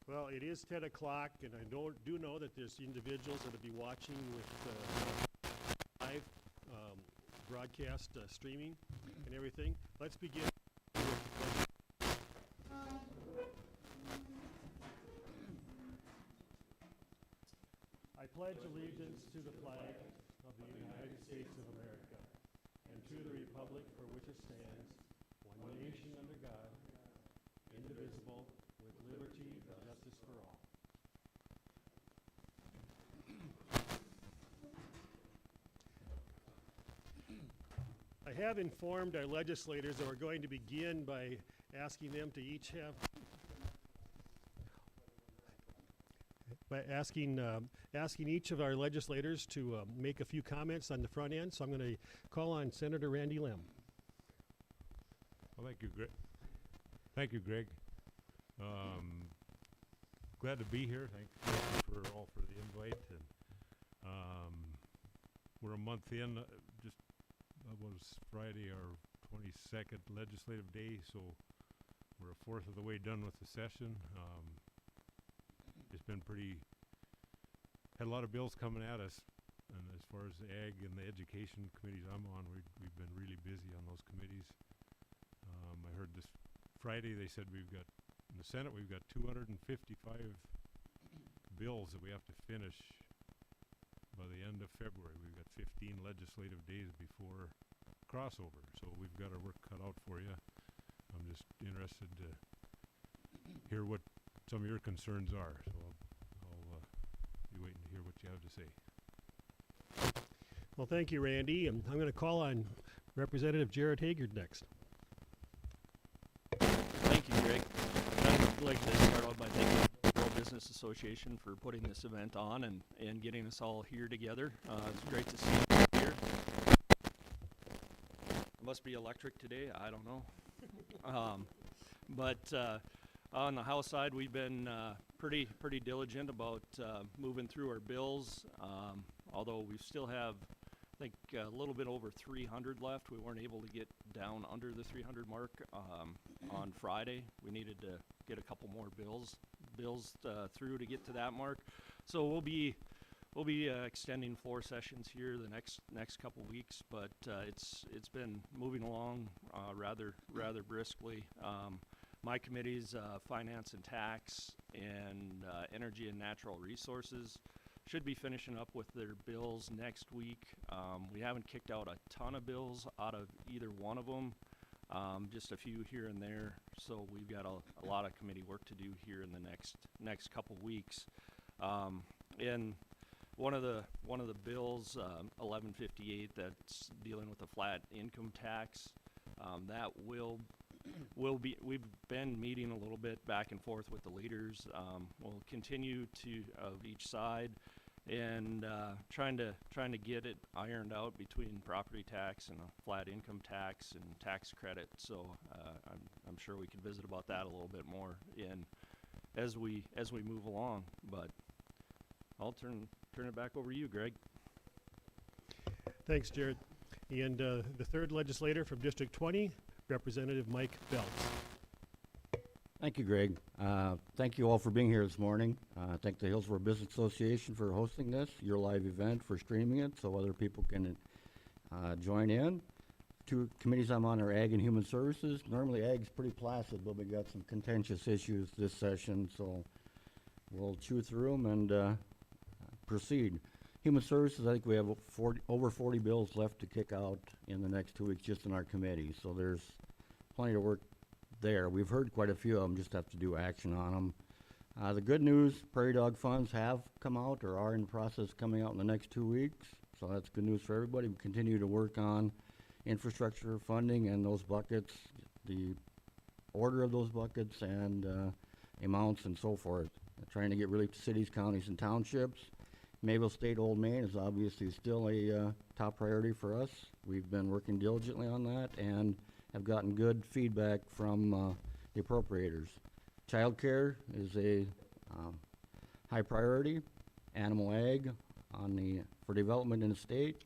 Well, it is 10 o'clock, and I do know that there's individuals that will be watching with live broadcast streaming and everything. Let's begin. I pledge allegiance to the flag of the United States of America and to the republic for which it stands, one nation under God, indivisible, with liberty and justice for all. I have informed our legislators that we're going to begin by asking them to each have asking each of our legislators to make a few comments on the front end. So I'm going to call on Senator Randy Lim. Well, thank you, Greg. Glad to be here. Thank you for the invite. And we're a month in. Just that was Friday, our 22nd legislative day, so we're a fourth of the way done with the session. It's been had a lot of bills coming at us, and as far as the ag and the education committees I'm on, we've been really busy on those committees. I heard this Friday they said in the Senate we've got 255 bills that we have to finish by the end of February. We've got 15 legislative days before crossover, so we've got our work cut out for you. I'm just interested to hear what some of your concerns are, so I'll be waiting to hear what you have to say. Well, thank you, Randy. And I'm going to call on Representative Jared Haggard next. Thank you, Greg. I'd like to start out by thanking the Rural Business Association for putting this event on and getting us all here together. It's great to see you here. It must be electric today. I don't know. But on the House side, we've been pretty diligent about moving through our bills. Although we still have, I think, a little bit over 300 left. We weren't able to get down under the 300 mark on Friday. We needed to get a couple more bills through to get to that mark. So we'll be extending floor sessions here the next couple weeks, but it's been moving along rather briskly. My committees, Finance and Tax, and Energy and Natural Resources, should be finishing up with their bills next week. We haven't kicked out a ton of bills out of either one of them, just a few here and there. So we've got a lot of committee work to do here in the next couple weeks. And one of the bills, 1158, that's dealing with the flat income tax, that we've been meeting a little bit back and forth with the leaders. We'll continue to of each side and trying to get it ironed out between property tax and a flat income tax and tax credit. So I'm sure we can visit about that a little bit more as we move along. But I'll turn it back over to you, Greg. Thanks, Jared. And the third legislator from District 20, Representative Mike Beltz. Thank you, Greg. Thank you all for being here this morning. Thank the Hillsborough Business Association for hosting this, your live event, for streaming it so other people can join in. Two committees I'm on are Ag and Human Services. Normally Ag's pretty placid, but we got some contentious issues this session, so we'll chew through them and proceed. Human Services, I think we have over 40 bills left to kick out in the next 2 weeks just in our committee, so there's plenty of work there. We've heard quite a few of them, just have to do action on them. The good news, prairie dog funds have come out or are in the process of coming out in the next 2 weeks, so that's good news for everybody. We continue to work on infrastructure funding and those buckets, the order of those buckets and amounts and so forth. Trying to get relief to cities, counties, and townships. Mayville State Old Main is obviously still a top priority for us. We've been working diligently on that and have gotten good feedback from the appropriators. Child care is a high priority. Animal ag for development in the state.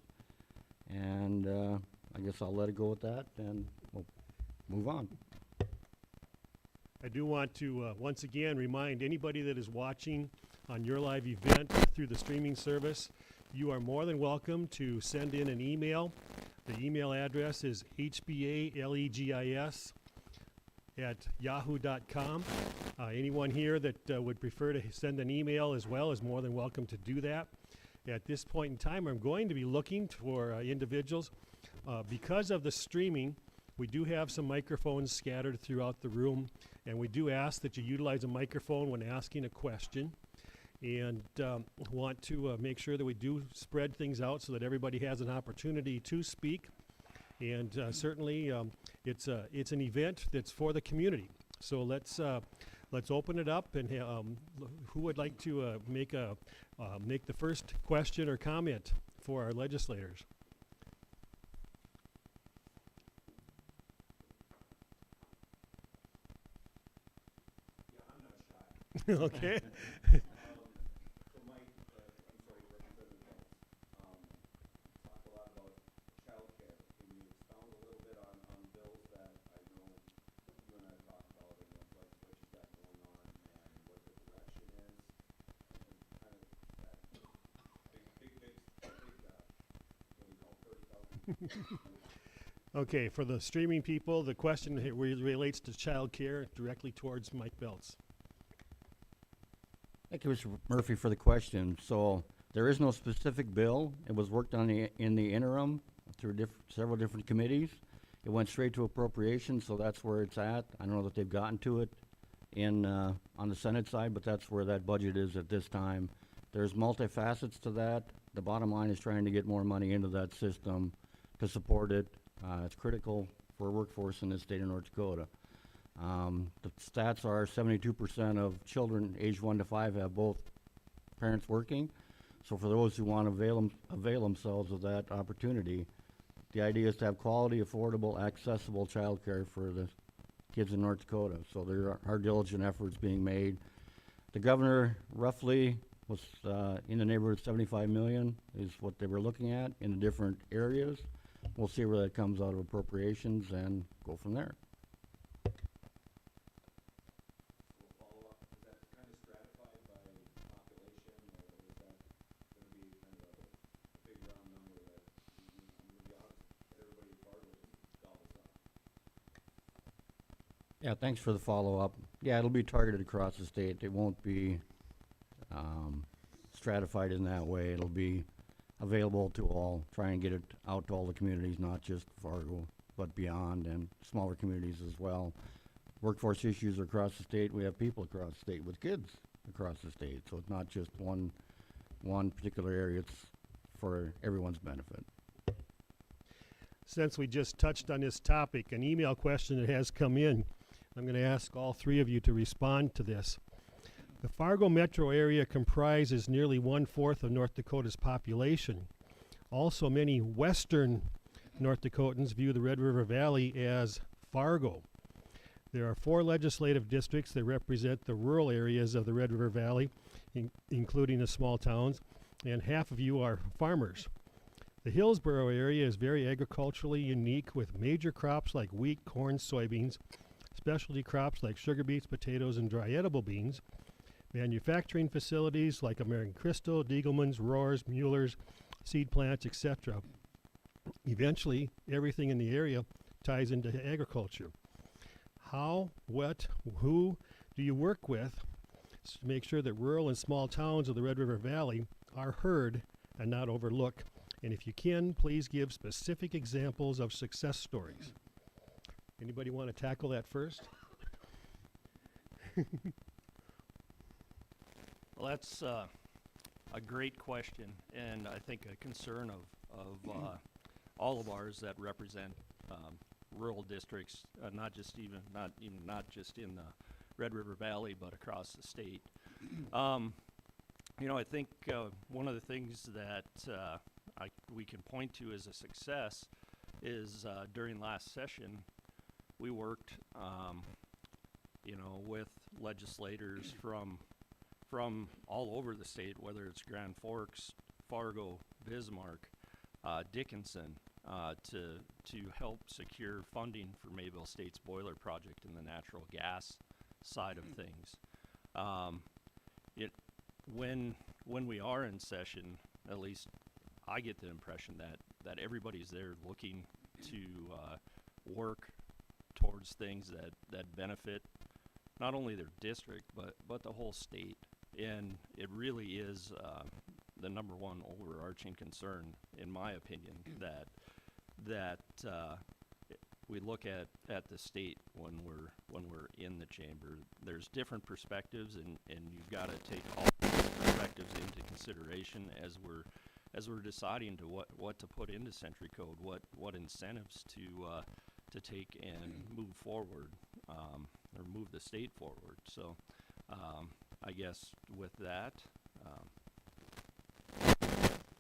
And I guess I'll let it go with that and we'll move on. I do want to once again remind anybody that is watching on your live event through the streaming service, you are more than welcome to send in an email. The email address is hbalegis@yahoo.com. Anyone here that would prefer to send an email as well is more than welcome to do that. At this point in time, I'm going to be looking for individuals. Because of the streaming, we do have some microphones scattered throughout the room, and we do ask that you utilize a microphone when asking a question, and want to make sure that we do spread things out so that everybody has an opportunity to speak. And certainly, it's an event that's for the community. So let's open it up, and who would like to make the first question or comment for our legislators? Okay. So Mike, I'm sorry, Representative Wells, talked a lot about childcare. Can you expound a little bit on bills that I know you and I have talked about, and what you've got going on and what the direction is, and kind of that big, what do you call 30,000? Okay, for the streaming people, the question relates to child care directly towards Mike Belts. Thank you, Mr. Murphy, for the question. So there is no specific bill. It was worked on in the interim through several different committees. It went straight to appropriations, so that's where it's at. I don't know that they've gotten to it on the Senate side, but that's where that budget is at this time. There's multifacets to that. The bottom line is trying to get more money into that system to support it. It's critical for a workforce in the state of North Dakota. The stats are 72% of children aged 1 to 5 have both parents working. So for those who want to avail themselves of that opportunity, the idea is to have quality, affordable, accessible child care for the kids in North Dakota. So there are diligent efforts being made. The governor roughly was in the neighborhood of 75 million is what they were looking at in the different areas. We'll see where that comes out of appropriations and go from there. Yeah, thanks for the follow-up. Yeah, it'll be targeted across the state. It won't be stratified in that way. It'll be available to all, try and get it out to all the communities, not just Fargo, but beyond, and smaller communities as well. Workforce issues are across the state. We have people across the state with kids across the state, so it's not just one particular area. It's for everyone's benefit. Since we just touched on this topic, an email question that has come in, I'm going to ask all three of you to respond to this. The Fargo metro area comprises nearly 1/4 of North Dakota's population. Also, many western North Dakotans view the Red River Valley as Fargo. There are 4 legislative districts that represent the rural areas of the Red River Valley, including the small towns, and half of you are farmers. The Hillsborough area is very agriculturally unique, with major crops like wheat, corn, soybeans, specialty crops like sugar beets, potatoes, and dry edible beans, manufacturing facilities like American Crystal, Diegelman's, Rohr's, Mueller's, seed plants, etc. Eventually, everything in the area ties into agriculture. How, what, who do you work with to make sure that rural and small towns of the Red River Valley are heard and not overlooked? And if you can, please give specific examples of success stories. Anybody want to tackle that first? Well, that's a great question, and I think a concern of all of ours that represent rural districts, not just in the Red River Valley, but across the state. I think one of the things that we can point to as a success is during last session, we worked, with legislators from all over the state, whether it's Grand Forks, Fargo, Bismarck, Dickinson, to help secure funding for Mayville State's boiler project in the natural gas side of things. It when we are in session, at least I get the impression that everybody's there looking to work towards things that benefit not only their district but the whole state. And it really is the number one overarching concern, in my opinion, that we look at the state when we're in the chamber. There's different perspectives, and you've got to take all perspectives into consideration as we're deciding to what to put into Century Code, what incentives to take and move forward, or move the state forward. So I guess with that,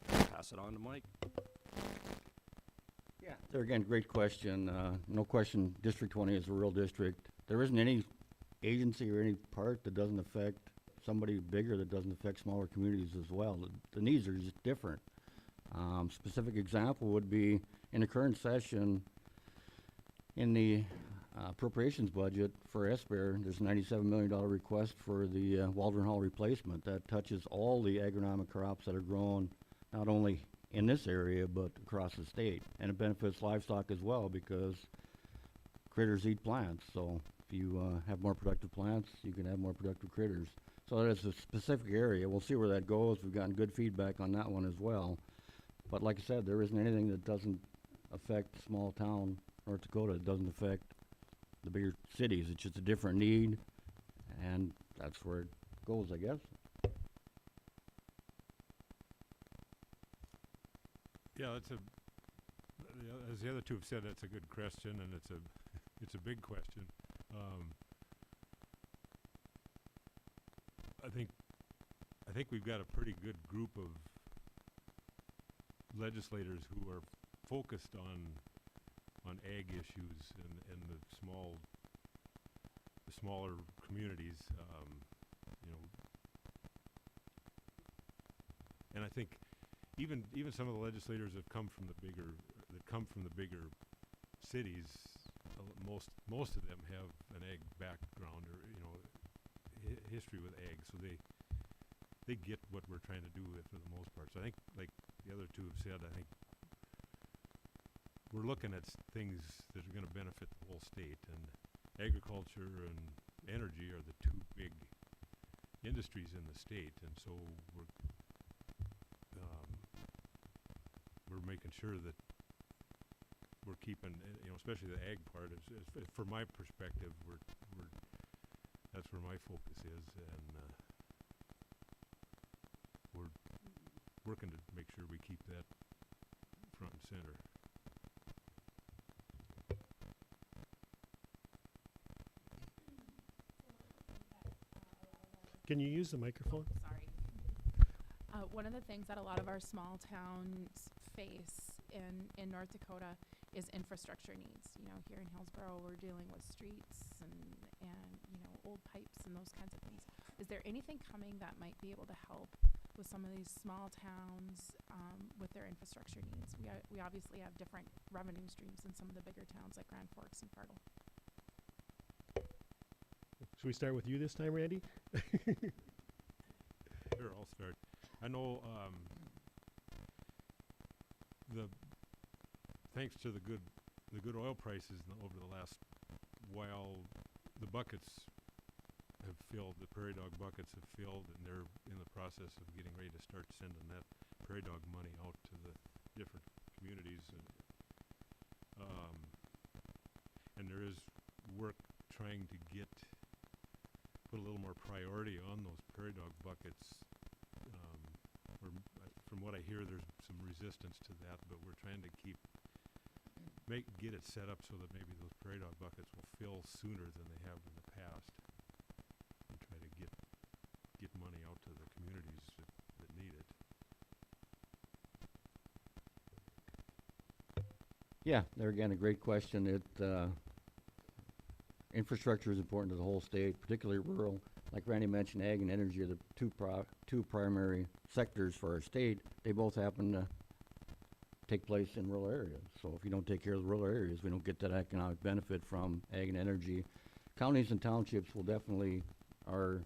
pass it on to Mike. Yeah. There again, great question. No question, District 20 is a rural district. There isn't any agency or any part that doesn't affect somebody bigger, that doesn't affect smaller communities as well. The needs are just different. Specific example would be in the current session, in the appropriations budget for SBARE, there's a $97 million request for the Waldron Hall replacement. That touches all the agronomic crops that are grown not only in this area but across the state, and it benefits livestock as well because critters eat plants. So if you have more productive plants, you can have more productive critters. So that is a specific area. We'll see where that goes. We've gotten good feedback on that one as well. But like I said, there isn't anything that doesn't affect small town North Dakota. It doesn't affect the bigger cities. It's just a different need, and that's where it goes, I guess. Yeah, as the other two have said, that's a good question, and it's a big question. I think we've got a pretty good group of legislators who are focused on ag issues and the smaller communities, and I think even some of the legislators that come from the bigger cities, most of them have an ag background or history with ag, so they get what we're trying to do for the most part. So I think, like the other two have said, I think we're looking at things that are going to benefit the whole state, and agriculture and energy are the two big industries in the state, and so we're making sure that we're keeping, especially the ag part. Is from my perspective, that's where my focus is, and we're working to make sure we keep that front and center. Can you use the microphone? Sorry. One of the things that a lot of our small towns face in North Dakota is infrastructure needs. Here in Hillsborough, we're dealing with streets and old pipes and those kinds of things. Is there anything coming that might be able to help with some of these small towns with their infrastructure needs? We obviously have different revenue streams in some of the bigger towns like Grand Forks and Fargo. Should we start with you this time, Randy? Sure, I'll start. I know thanks to the good oil prices over the last while, the buckets have filled. The prairie dog buckets have filled, and they're in the process of getting ready to start sending that prairie dog money out to the different communities, and there is work trying to put a little more priority on those prairie dog buckets. From what I hear, there's some resistance to that, but we're trying to get it set up so that maybe those prairie dog buckets will fill sooner than they have in the past, and try to get money out to the communities that need it. Yeah, there again, a great question. Infrastructure is important to the whole state, particularly rural. Like Randy mentioned, ag and energy are the two primary sectors for our state. They both happen to take place in rural areas. So if you don't take care of the rural areas, we don't get that economic benefit from ag and energy counties and townships will definitely, our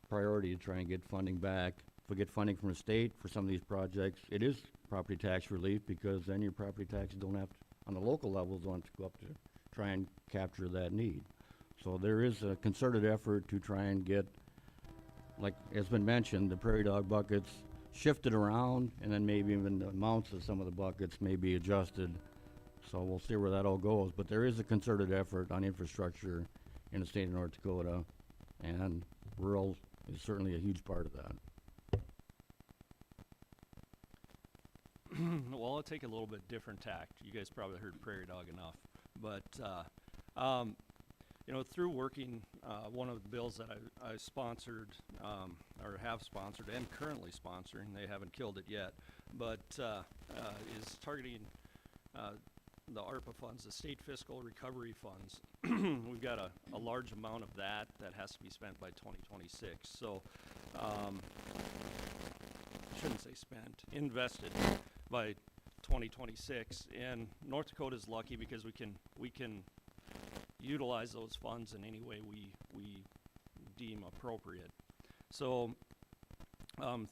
priority to try and get funding back. If we get funding from the state for some of these projects, it is property tax relief, because then your property taxes don't have to, on the local levels, don't have to go up to try and capture that need. So there is a concerted effort to try and get, like has been mentioned, the prairie dog buckets shifted around, and then maybe even the amounts of some of the buckets may be adjusted. So we'll see where that all goes. But there is a concerted effort on infrastructure in the state of North Dakota, and rural is certainly a huge part of that. Well, I'll take a little bit different tact. You guys probably heard prairie dog enough. But, you know, through working, one of the bills that I sponsored, or have sponsored and currently sponsoring, they haven't killed it yet, but is targeting the ARPA funds, the state fiscal recovery funds. We've got a large amount of that has to be spent by 2026. So, shouldn't say spent, invested by 2026. And North Dakota is lucky because we can utilize those funds in any way we deem appropriate. So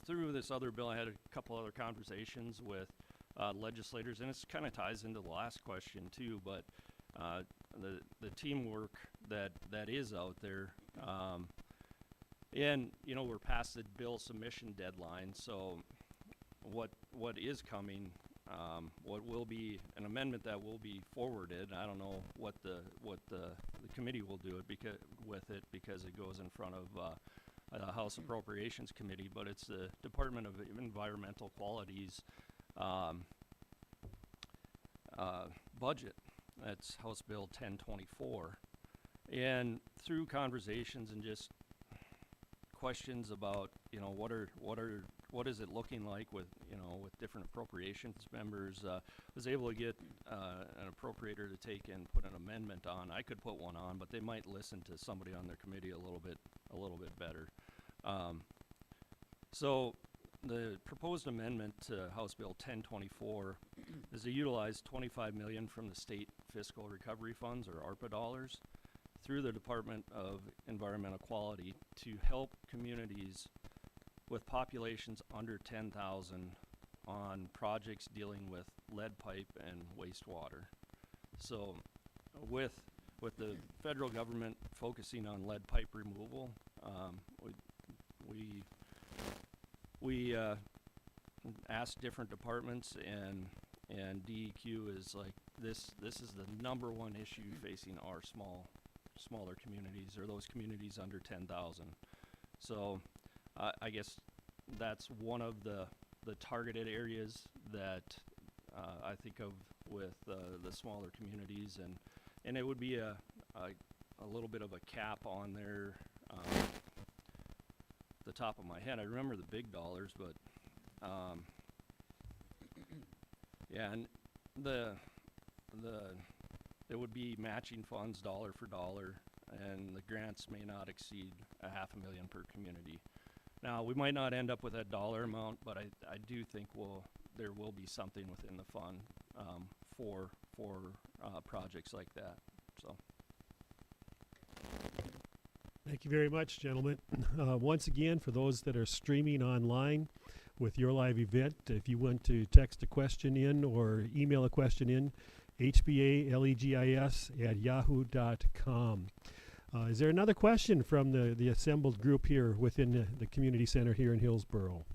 through this other bill, I had a couple other conversations with legislators, and it kind of ties into the last question too, but the teamwork that is out there, and you know, we're past the bill submission deadline, so what is coming, what will be an amendment that will be forwarded. I don't know what the committee will do with it because it goes in front of the House Appropriations Committee, but it's the Department of Environmental Quality's budget. That's House Bill 1024. And through conversations and just questions about, you know, what is it looking like with, you know, with different appropriations members, was able to get an appropriator to take and put an amendment on. I could put one on, but they might listen to somebody on their committee a little bit better. So the proposed amendment to House Bill 1024 is to utilize $25 million from the state fiscal recovery funds, or ARPA dollars, through the Department of Environmental Quality to help communities with populations under 10,000 on projects dealing with lead pipe and wastewater. So with the federal government focusing on lead pipe removal, we asked different departments, and DEQ is like, this is the #1 issue facing our smaller communities, or those communities under 10,000. So I guess that's one of the targeted areas that I think of with the smaller communities, and it would be a little bit of a cap on their the top of my head. I remember the big dollars, but yeah, and it would be matching funds dollar for dollar, and the grants may not exceed $500,000 per community. Now, we might not end up with that dollar amount, but I do think there will be something within the fund for projects like that. So. Thank you very much, gentlemen. Once again, for those that are streaming online with your live event, if you want to text a question in or email a question in, hbalegis@yahoo.com. Is there another question from the assembled group here within the community center here in Hillsboro?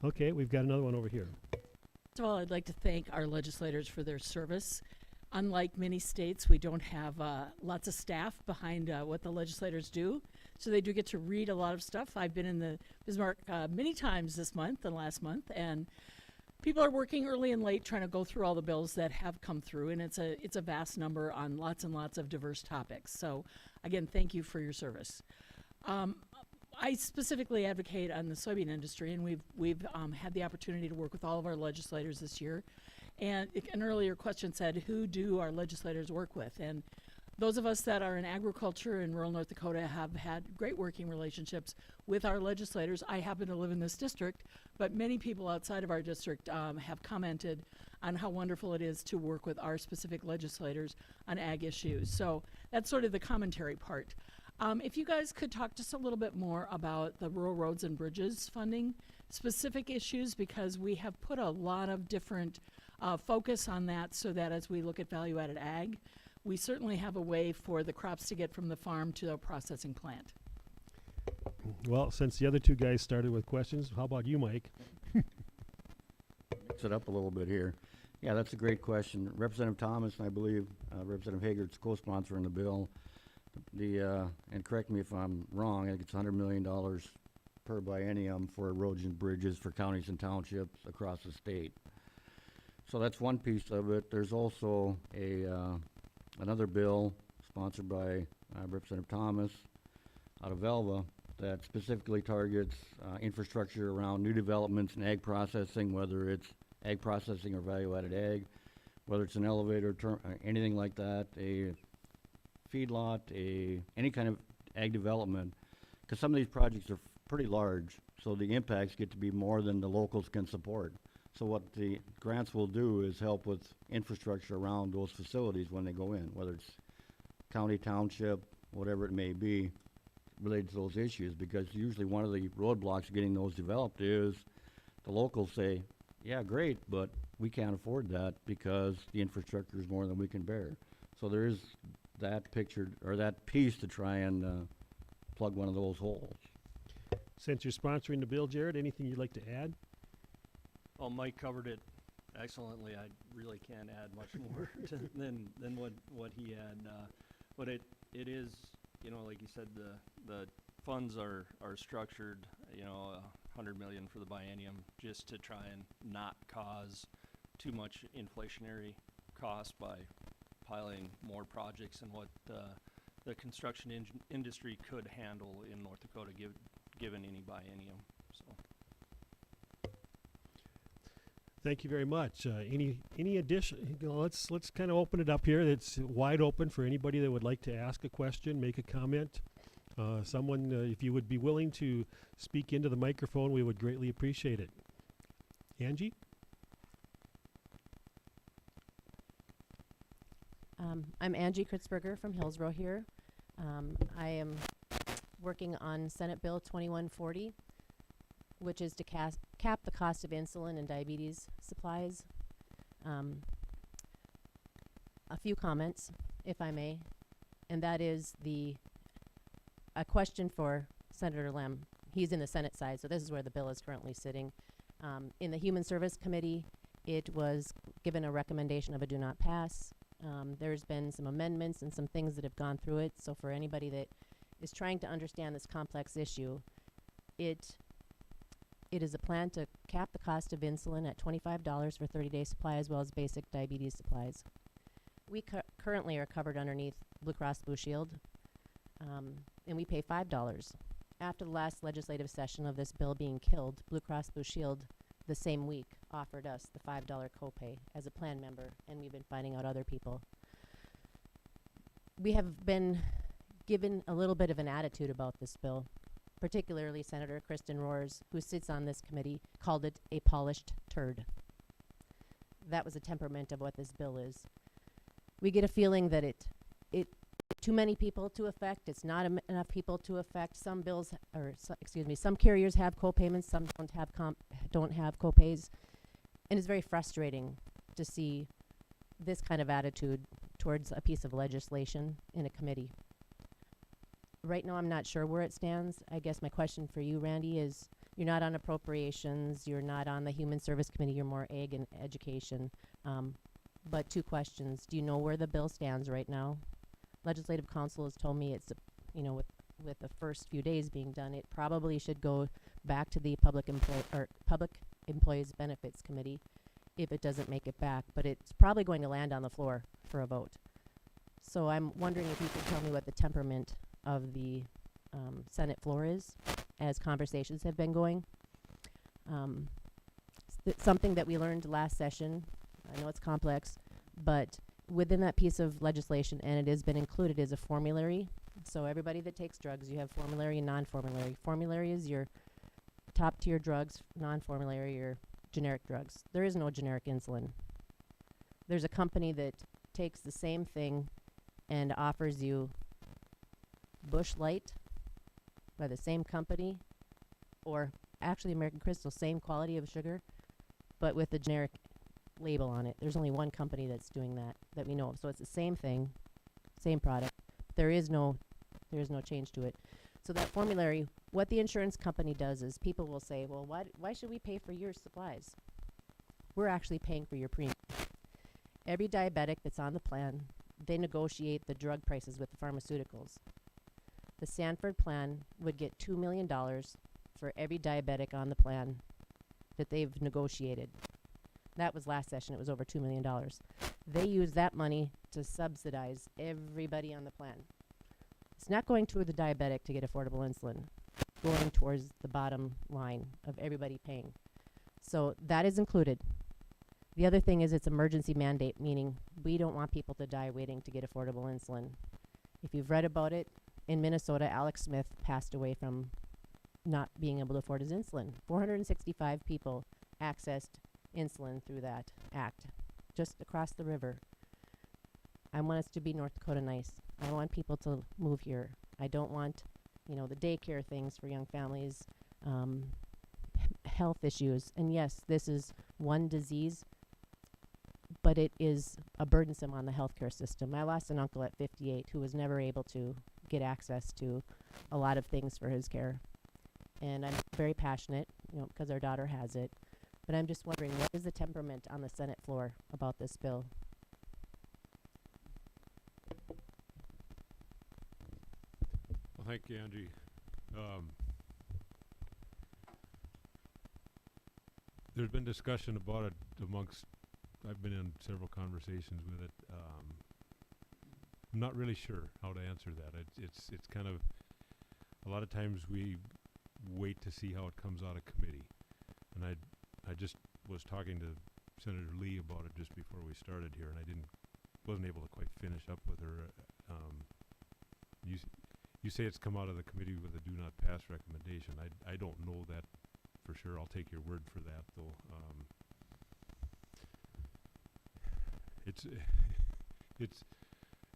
Okay, we've got another one over here. First of all, I'd like to thank our legislators for their service. Unlike many states, we don't have lots of staff behind what the legislators do, so they do get to read a lot of stuff. I've been in the Bismarck many times this month and last month, and people are working early and late trying to go through all the bills that have come through, and it's a vast number on lots and lots of diverse topics. So, again, thank you for your service. I specifically advocate on the soybean industry, and we've had the opportunity to work with all of our legislators this year. And an earlier question said, who do our legislators work with? And those of us that are in agriculture in rural North Dakota have had great working relationships with our legislators. I happen to live in this district, but many people outside of our district have commented on how wonderful it is to work with our specific legislators on ag issues. So that's sort of the commentary part. If you guys could talk just a little bit more about the rural roads and bridges funding, specific issues, because we have put a lot of different focus on that so that as we look at value-added ag, we certainly have a way for the crops to get from the farm to the processing plant. Well, since the other two guys started with questions, how about you, Mike? Mix it up a little bit here. Yeah, that's a great question. Representative Thomas and I believe Representative Hagert's co-sponsoring the bill. And correct me if I'm wrong, I think it's $100 million per biennium for roads and bridges for counties and townships across the state. So that's one piece of it. There's also another bill sponsored by Representative Thomas out of Velva that specifically targets infrastructure around new developments in ag processing, whether it's ag processing or value-added ag, whether it's an elevator, anything like that, a feedlot, any kind of ag development, because some of these projects are pretty large, so the impacts get to be more than the locals can support. So what the grants will do is help with infrastructure around those facilities when they go in, whether it's county, township, whatever it may be, related to those issues, because usually one of the roadblocks getting those developed is the locals say, yeah, great, but we can't afford that because the infrastructure is more than we can bear. So there is that picture, or that piece to try and plug one of those holes. Since you're sponsoring the bill, Jared, anything you'd like to add? Well, Mike covered it excellently. I really can't add much more than what he had. But it is, you know, like you said, the funds are structured, you know, $100 million for the biennium, just to try and not cause too much inflationary cost by piling more projects than what the construction industry could handle in North Dakota, given any biennium. So. Thank you very much. Any addition? Let's kind of open it up here. It's wide open for anybody that would like to ask a question, make a comment. Someone, if you would be willing to speak into the microphone, we would greatly appreciate it. Angie? I'm Angie Kritzberger from Hillsborough here. I am working on Senate Bill 2140, which is to cap the cost of insulin and diabetes supplies. A few comments, if I may, and that is a question for Senator Lem. He's in the Senate side, so this is where the bill is currently sitting. In the Human Service Committee, it was given a recommendation of a do not pass. There's been some amendments and some things that have gone through it, so for anybody that is trying to understand this complex issue, it is a plan to cap the cost of insulin at $25 for 30-day supply as well as basic diabetes supplies. We currently are covered underneath Blue Cross Blue Shield, and we pay $5. After the last legislative session of this bill being killed, Blue Cross Blue Shield the same week offered us the $5 copay as a plan member, and we've been finding out other people. We have been given a little bit of an attitude about this bill. Particularly Senator Kristen Rohrs, who sits on this committee, called it a polished turd. That was a temperament of what this bill is. We get a feeling that it too many people to affect. It's not enough people to affect. Some bills, some carriers have co-payments, some don't have co-pays, and it's very frustrating to see this kind of attitude towards a piece of legislation in a committee. Right now, I'm not sure where it stands. I guess my question for you, Randy, is you're not on appropriations, you're not on the Human Service Committee, you're more ag and education. But two questions. Do you know where the bill stands right now? Legislative Council has told me it's, with the first few days being done, it probably should go back to the Public Employees Benefits Committee if it doesn't make it back. But it's probably going to land on the floor for a vote. So I'm wondering if you could tell me what the temperament of the Senate floor is as conversations have been going. Something that we learned last session, I know it's complex, but within that piece of legislation, and it has been included, is a formulary. So everybody that takes drugs, you have formulary and non-formulary. Formulary is your top tier drugs, non-formulary your generic drugs. There is no generic insulin. There's a company that takes the same thing and offers you Bush Light by the same company, or actually American Crystal, same quality of sugar, but with a generic label on it. There's only one company that's doing that we know of. So it's the same thing, same product. There is no change to it. So that formulary, what the insurance company does is people will say, well, why should we pay for your supplies? We're actually paying for your premium. Every diabetic that's on the plan, they negotiate the drug prices with the pharmaceuticals. The Sanford plan would get $2 million for every diabetic on the plan that they've negotiated. That was last session. It was over $2 million. They use that money to subsidize everybody on the plan. It's not going to the diabetic to get affordable insulin, going towards the bottom line of everybody paying. So that is included. The other thing is it's emergency mandate, meaning we don't want people to die waiting to get affordable insulin. If you've read about it, in Minnesota, Alex Smith passed away from not being able to afford his insulin. 465 people accessed insulin through that act, just across the river. I want us to be North Dakota nice. I want people to move here. I don't want, the daycare things for young families, health issues. And yes, this is one disease, but it is a burdensome on the healthcare system. I lost an uncle at 58 who was never able to get access to a lot of things for his care. And I'm very passionate, because our daughter has it. But I'm just wondering, what is the temperament on the Senate floor about this bill? Well, thank you, Angie. There's been discussion about it amongst, I've been in several conversations with it. I'm not really sure how to answer that. It's kind of, a lot of times we wait to see how it comes out of committee. And I just was talking to Senator Lee about it just before we started here, and I wasn't able to quite finish up with her. You say it's come out of the committee with a do not pass recommendation. I don't know that for sure. I'll take your word for that, though.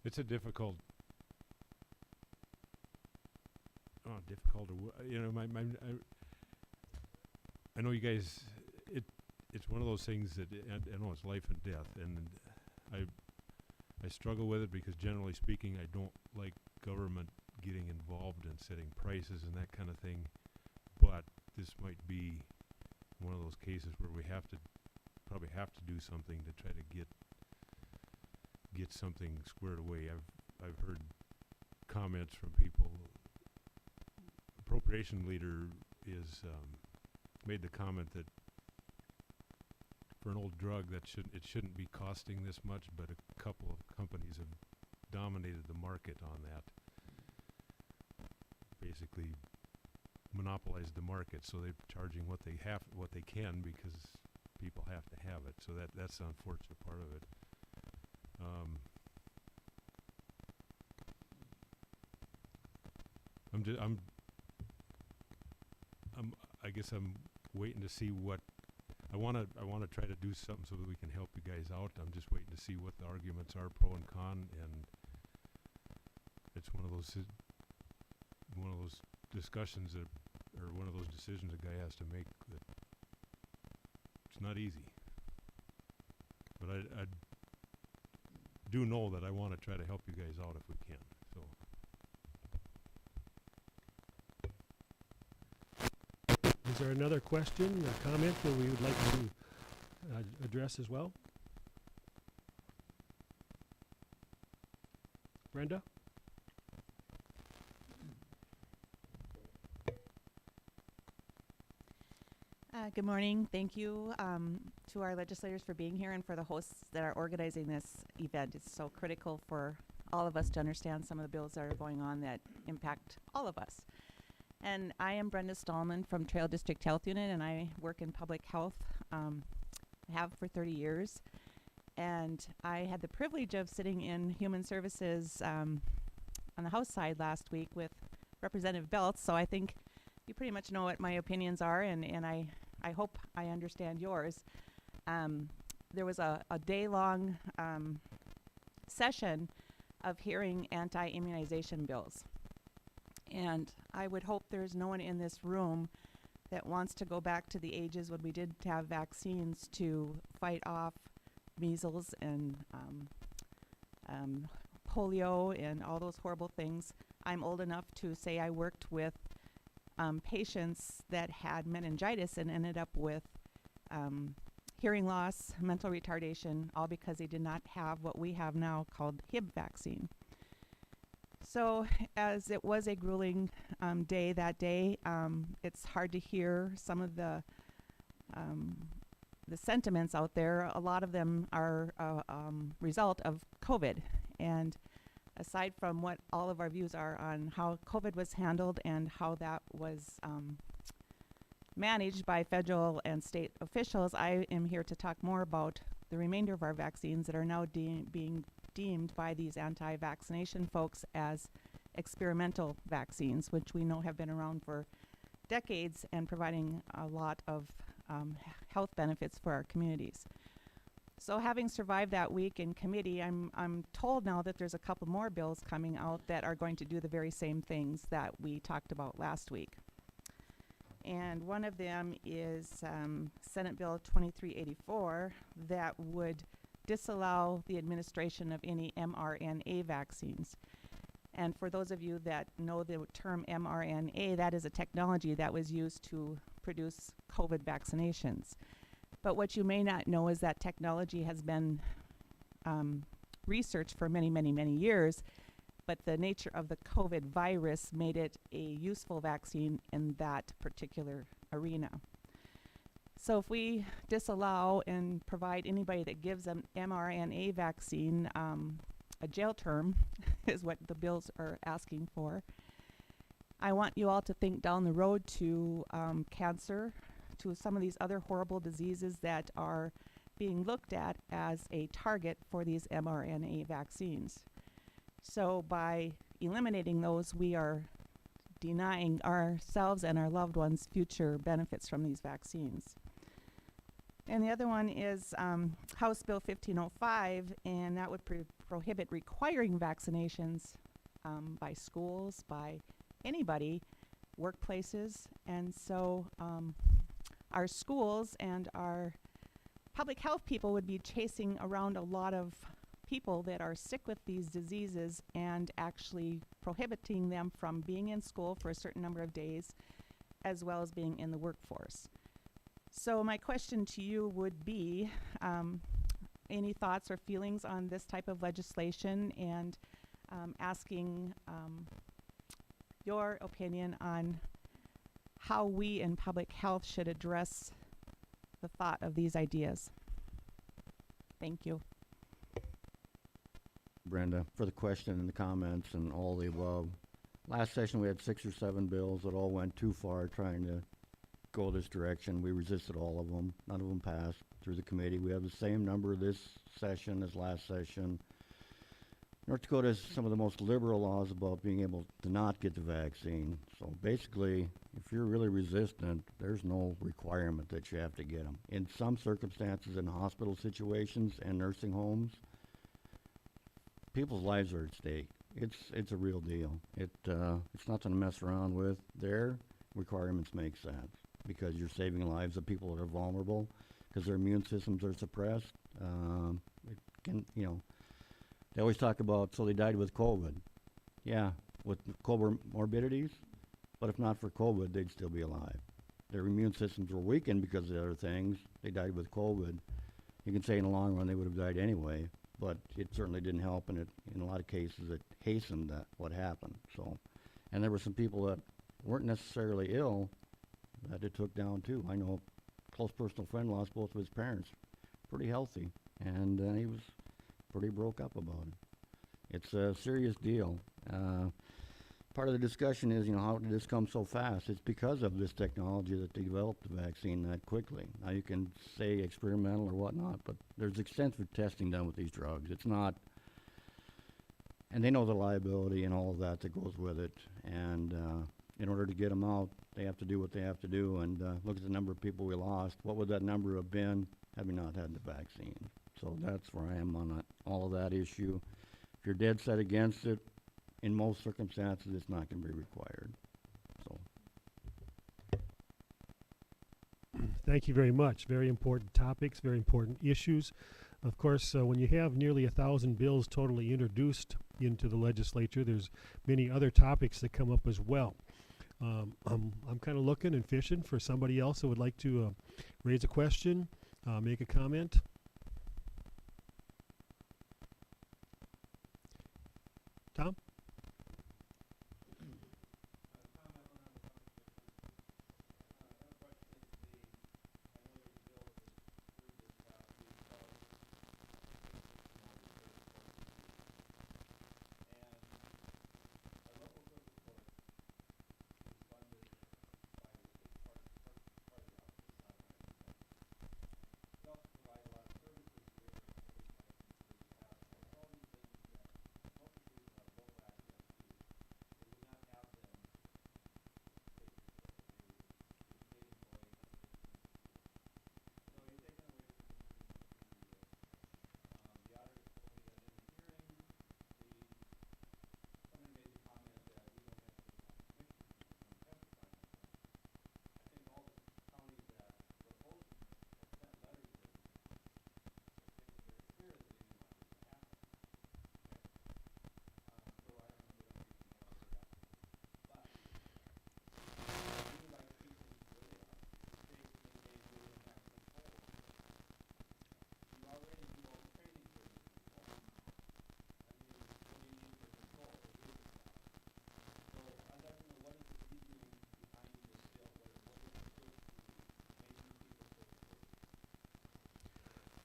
It's a difficult. I know you guys. It's one of those things that I know it's life and death, and I struggle with it because generally speaking, I don't like government getting involved in setting prices and that kind of thing. But this might be one of those cases where we probably have to do something to try to get something squared away. I've heard comments from people. Appropriation leader is made the comment that for an old drug it shouldn't be costing this much, but a couple of companies have dominated the market on that. Basically monopolized the market, so they're charging what they can because people have to have it. So that's the unfortunate part of it. I guess I'm waiting to see what I want to try to do something so that we can help you guys out. I'm just waiting to see what the arguments are, pro and con, and it's one of those discussions that, or one of those decisions a guy has to make that it's not easy. But I do know that I want to try to help you guys out if we can. So. Is there another question or comment that we would like to address as well? Brenda? Good morning. Thank you to our legislators for being here and for the hosts that are organizing this event. It's so critical for all of us to understand some of the bills that are going on that impact all of us. And I am Brenda Stallman from Trail District Health Unit, and I work in public health. I have for 30 years. And I had the privilege of sitting in Human Services on the House side last week with Representative Belts, so I think you pretty much know what my opinions are, and I hope I understand yours. There was a day-long session of hearing anti-immunization bills. And I would hope there's no one in this room that wants to go back to the ages when we did have vaccines to fight off measles and polio and all those horrible things. I'm old enough to say I worked with patients that had meningitis and ended up with hearing loss, mental retardation, all because they did not have what we have now called Hib vaccine. So as it was a grueling day that day, it's hard to hear some of the sentiments out there. A lot of them are result of COVID. And aside from what all of our views are on how COVID was handled and how that was managed by federal and state officials, I am here to talk more about the remainder of our vaccines that are now being deemed by these anti-vaccination folks as experimental vaccines, which we know have been around for decades and providing a lot of health benefits for our communities. So having survived that week in committee, I'm told now that there's a couple more bills coming out that are going to do the very same things that we talked about last week. And one of them is Senate Bill 2384 that would disallow the administration of any mRNA vaccines. And for those of you that know the term mRNA, that is a technology that was used to produce COVID vaccinations. But what you may not know is that technology has been researched for many, many, many years, but the nature of the COVID virus made it a useful vaccine in that particular arena. So if we disallow and provide anybody that gives an mRNA vaccine a jail term, is what the bills are asking for, I want you all to think down the road to cancer, to some of these other horrible diseases that are being looked at as a target for these mRNA vaccines. So by eliminating those, we are denying ourselves and our loved ones future benefits from these vaccines. And the other one is House Bill 1505, and that would prohibit requiring vaccinations by schools, by anybody, workplaces. And so our schools and our public health people would be chasing around a lot of people that are sick with these diseases and actually prohibiting them from being in school for a certain number of days, as well as being in the workforce. So my question to you would be, any thoughts or feelings on this type of legislation, and asking your opinion on how we in public health should address the thought of these ideas. Thank you. Brenda, for the question and the comments and all the above. Last session we had 6 or 7 bills that all went too far trying to go this direction. We resisted all of them. None of them passed through the committee. We have the same number this session as last session. North Dakota has some of the most liberal laws about being able to not get the vaccine. So basically, if you're really resistant, there's no requirement that you have to get them. In some circumstances, in hospital situations and nursing homes, people's lives are at stake. It's a real deal. It's nothing to mess around with. Their requirements make sense because you're saving lives of people that are vulnerable because their immune systems are suppressed. It can, they always talk about, so they died with COVID. Yeah, with comorbidities, but if not for COVID, they'd still be alive. Their immune systems were weakened because of the other things. They died with COVID. You can say in the long run they would have died anyway, but it certainly didn't help, and in a lot of cases it hastened what happened. So, and there were some people that weren't necessarily ill that it took down too. I know a close personal friend lost both of his parents, pretty healthy, and he was pretty broke up about it. It's a serious deal. part of the discussion is, how did this come so fast? It's because of this technology that they developed the vaccine that quickly. Now, you can say experimental or whatnot, but there's extensive testing done with these drugs. It's not, and they know the liability and all of that that goes with it. And in order to get them out, they have to do what they have to do. And look at the number of people we lost. What would that number have been had we not had the vaccine? So that's where I am on all of that issue. If you're dead set against it, in most circumstances, it's not going to be required. So, Thank you very much. Very important topics, very important issues. Of course, when you have nearly 1,000 bills totally introduced into the legislature, there's many other topics that come up as well. I'm kind of looking and fishing for somebody else who would like to raise a question, make a comment. Tom?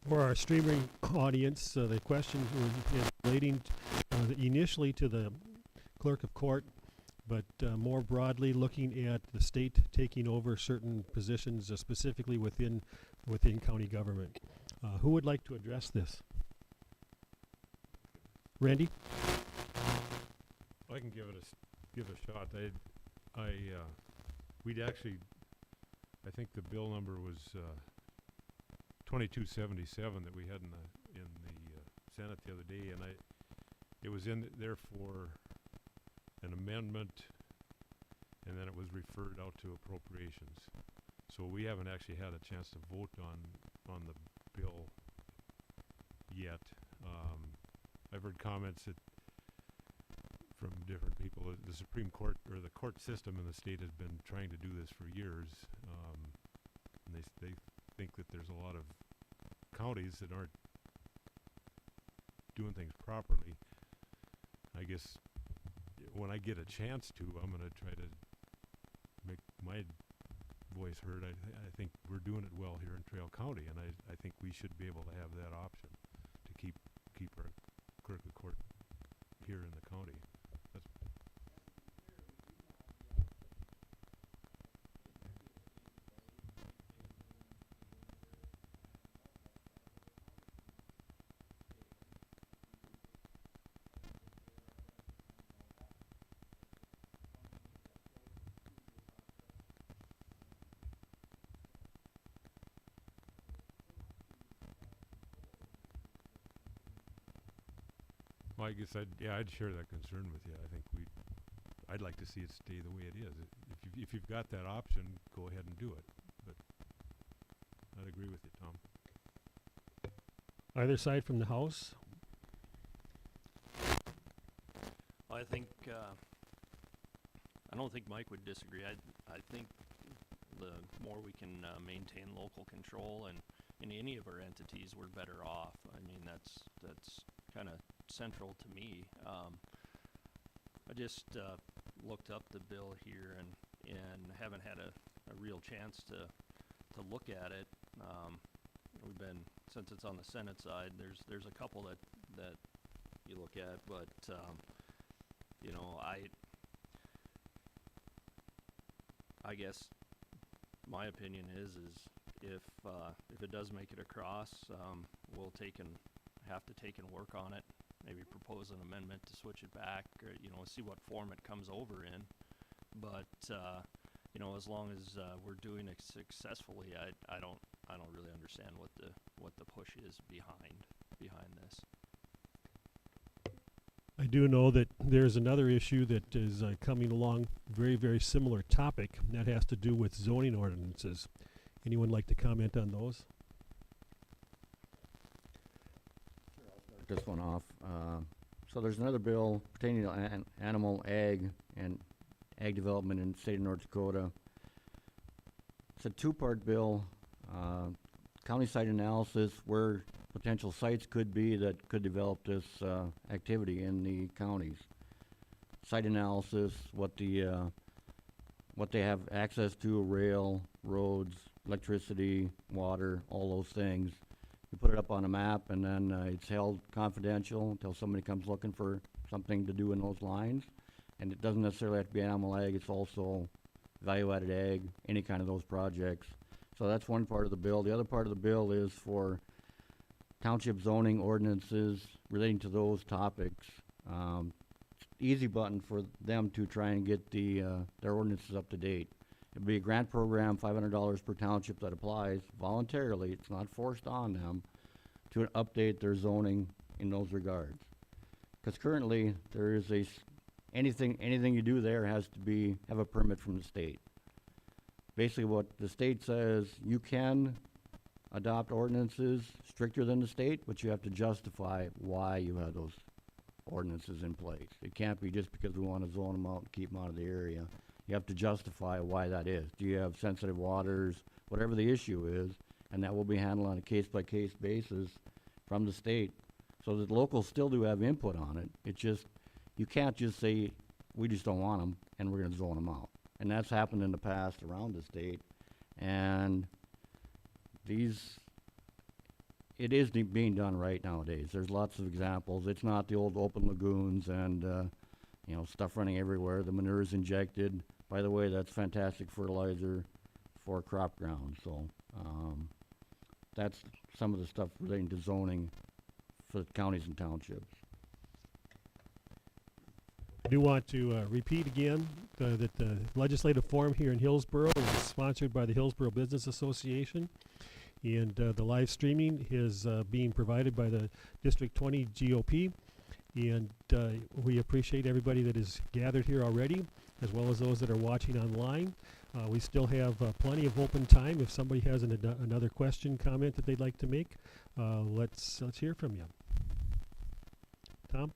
For our streaming audience, the question is relating initially to the clerk of court, but more broadly looking at the state taking over certain positions, specifically within county government. Who would like to address this? Randy? I can give it a shot. We'd actually, I think the bill number was 2277 that we had in the Senate the other day, and it was in there for an amendment, and then it was referred out to appropriations. So we haven't actually had a chance to vote on the bill yet. I've heard comments from different people. The Supreme Court, or the court system in the state, has been trying to do this for years, and they think that there's a lot of counties that aren't doing things properly. I guess when I get a chance to, I'm going to try to make my voice heard. I think we're doing it well here in Trail County, and I think we should be able to have that option to keep our clerk of court here in the county. Well, I guess I'd share that concern with you. I think I'd like to see it stay the way it is. If you've got that option, go ahead and do it. But I'd agree with you, Tom. Either side from the House? Well, I don't think Mike would disagree. I think the more we can maintain local control and in any of our entities, we're better off. I mean, that's kind of central to me. I just looked up the bill here and haven't had a real chance to look at it. We've been, since it's on the Senate side, there's a couple that you look at, but you know, I guess my opinion is if it does make it across, we'll have to take and work on it. Maybe propose an amendment to switch it back, or see what form it comes over in. But as long as we're doing it successfully, I don't really understand what the push is behind this. I do know that there's another issue that is coming along, very, very similar topic, and that has to do with zoning ordinances. Anyone like to comment on those? This one off. So there's another bill pertaining to animal ag and ag development in the state of North Dakota. It's a two-part bill. County site analysis, where potential sites could be that could develop this activity in the counties. Site analysis, what they have access to, rail, roads, electricity, water, all those things. You put it up on a map, and then it's held confidential until somebody comes looking for something to do in those lines. And it doesn't necessarily have to be animal ag, it's also value-added ag, any kind of those projects. So that's one part of the bill. The other part of the bill is for township zoning ordinances relating to those topics. Easy button for them to try and get their ordinances up to date. It'd be a grant program, $500 per township that applies voluntarily. It's not forced on them to update their zoning in those regards. Because currently there is anything you do there has to have a permit from the state. Basically what the state says, you can adopt ordinances stricter than the state, but you have to justify why you have those ordinances in place. It can't be just because we want to zone them out and keep them out of the area. You have to justify why that is. Do you have sensitive waters, whatever the issue is, and that will be handled on a case-by-case basis from the state. So that locals still do have input on it. It's just, you can't just say, we just don't want them, and we're going to zone them out. And that's happened in the past around the state. And it is being done right nowadays. There's lots of examples. It's not the old open lagoons and stuff running everywhere. The manure is injected. By the way, that's fantastic fertilizer for crop ground. So that's some of the stuff relating to zoning for counties and townships. I do want to repeat again that the legislative forum here in Hillsborough is sponsored by the Hillsborough Business Association, and the live streaming is being provided by the District 20 GOP, and we appreciate everybody that is gathered here already, as well as those that are watching online. We still have plenty of open time. If somebody has another question, comment that they'd like to make, let's hear from you. Tom?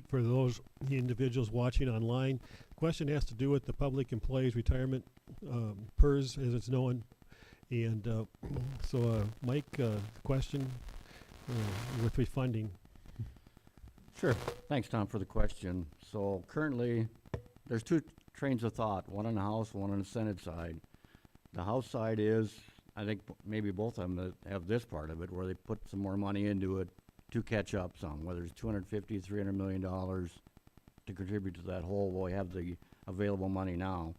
For those individuals watching online, the question has to do with the Public Employees Retirement PERS, as it's known. And Mike, question with refunding. Sure. Thanks, Tom, for the question. So currently, there's two trains of thought, one on the House, one on the Senate side. The House side is, I think maybe both of them have this part of it, where they put some more money into it to catch up some, whether it's $250, $300 million to contribute to that whole. Well, we have the available money now.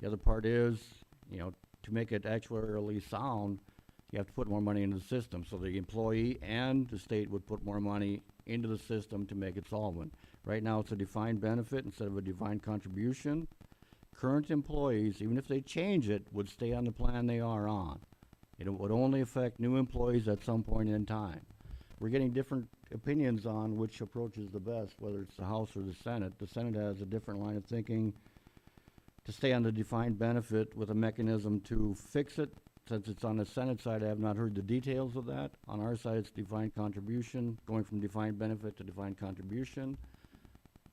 The other part is, to make it actuarially sound, you have to put more money into the system. So the employee and the state would put more money into the system to make it solvent. Right now, it's a defined benefit instead of a defined contribution. Current employees, even if they change it, would stay on the plan they are on. It would only affect new employees at some point in time. We're getting different opinions on which approach is the best, whether it's the House or the Senate. The Senate has a different line of thinking to stay on the defined benefit with a mechanism to fix it. Since it's on the Senate side, I have not heard the details of that. On our side, it's defined contribution. Going from defined benefit to defined contribution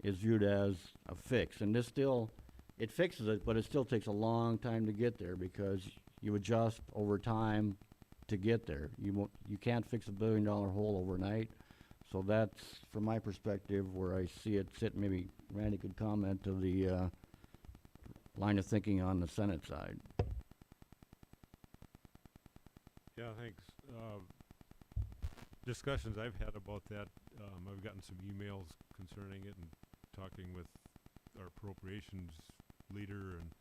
is viewed as a fix. And this still, it fixes it, but it still takes a long time to get there because you adjust over time to get there. You can't fix $1 billion hole overnight. So that's, from my perspective, where I see it sit. Maybe Randy could comment to the line of thinking on the Senate side. Yeah, thanks. Discussions I've had about that, I've gotten some emails concerning it and talking with our appropriations leader and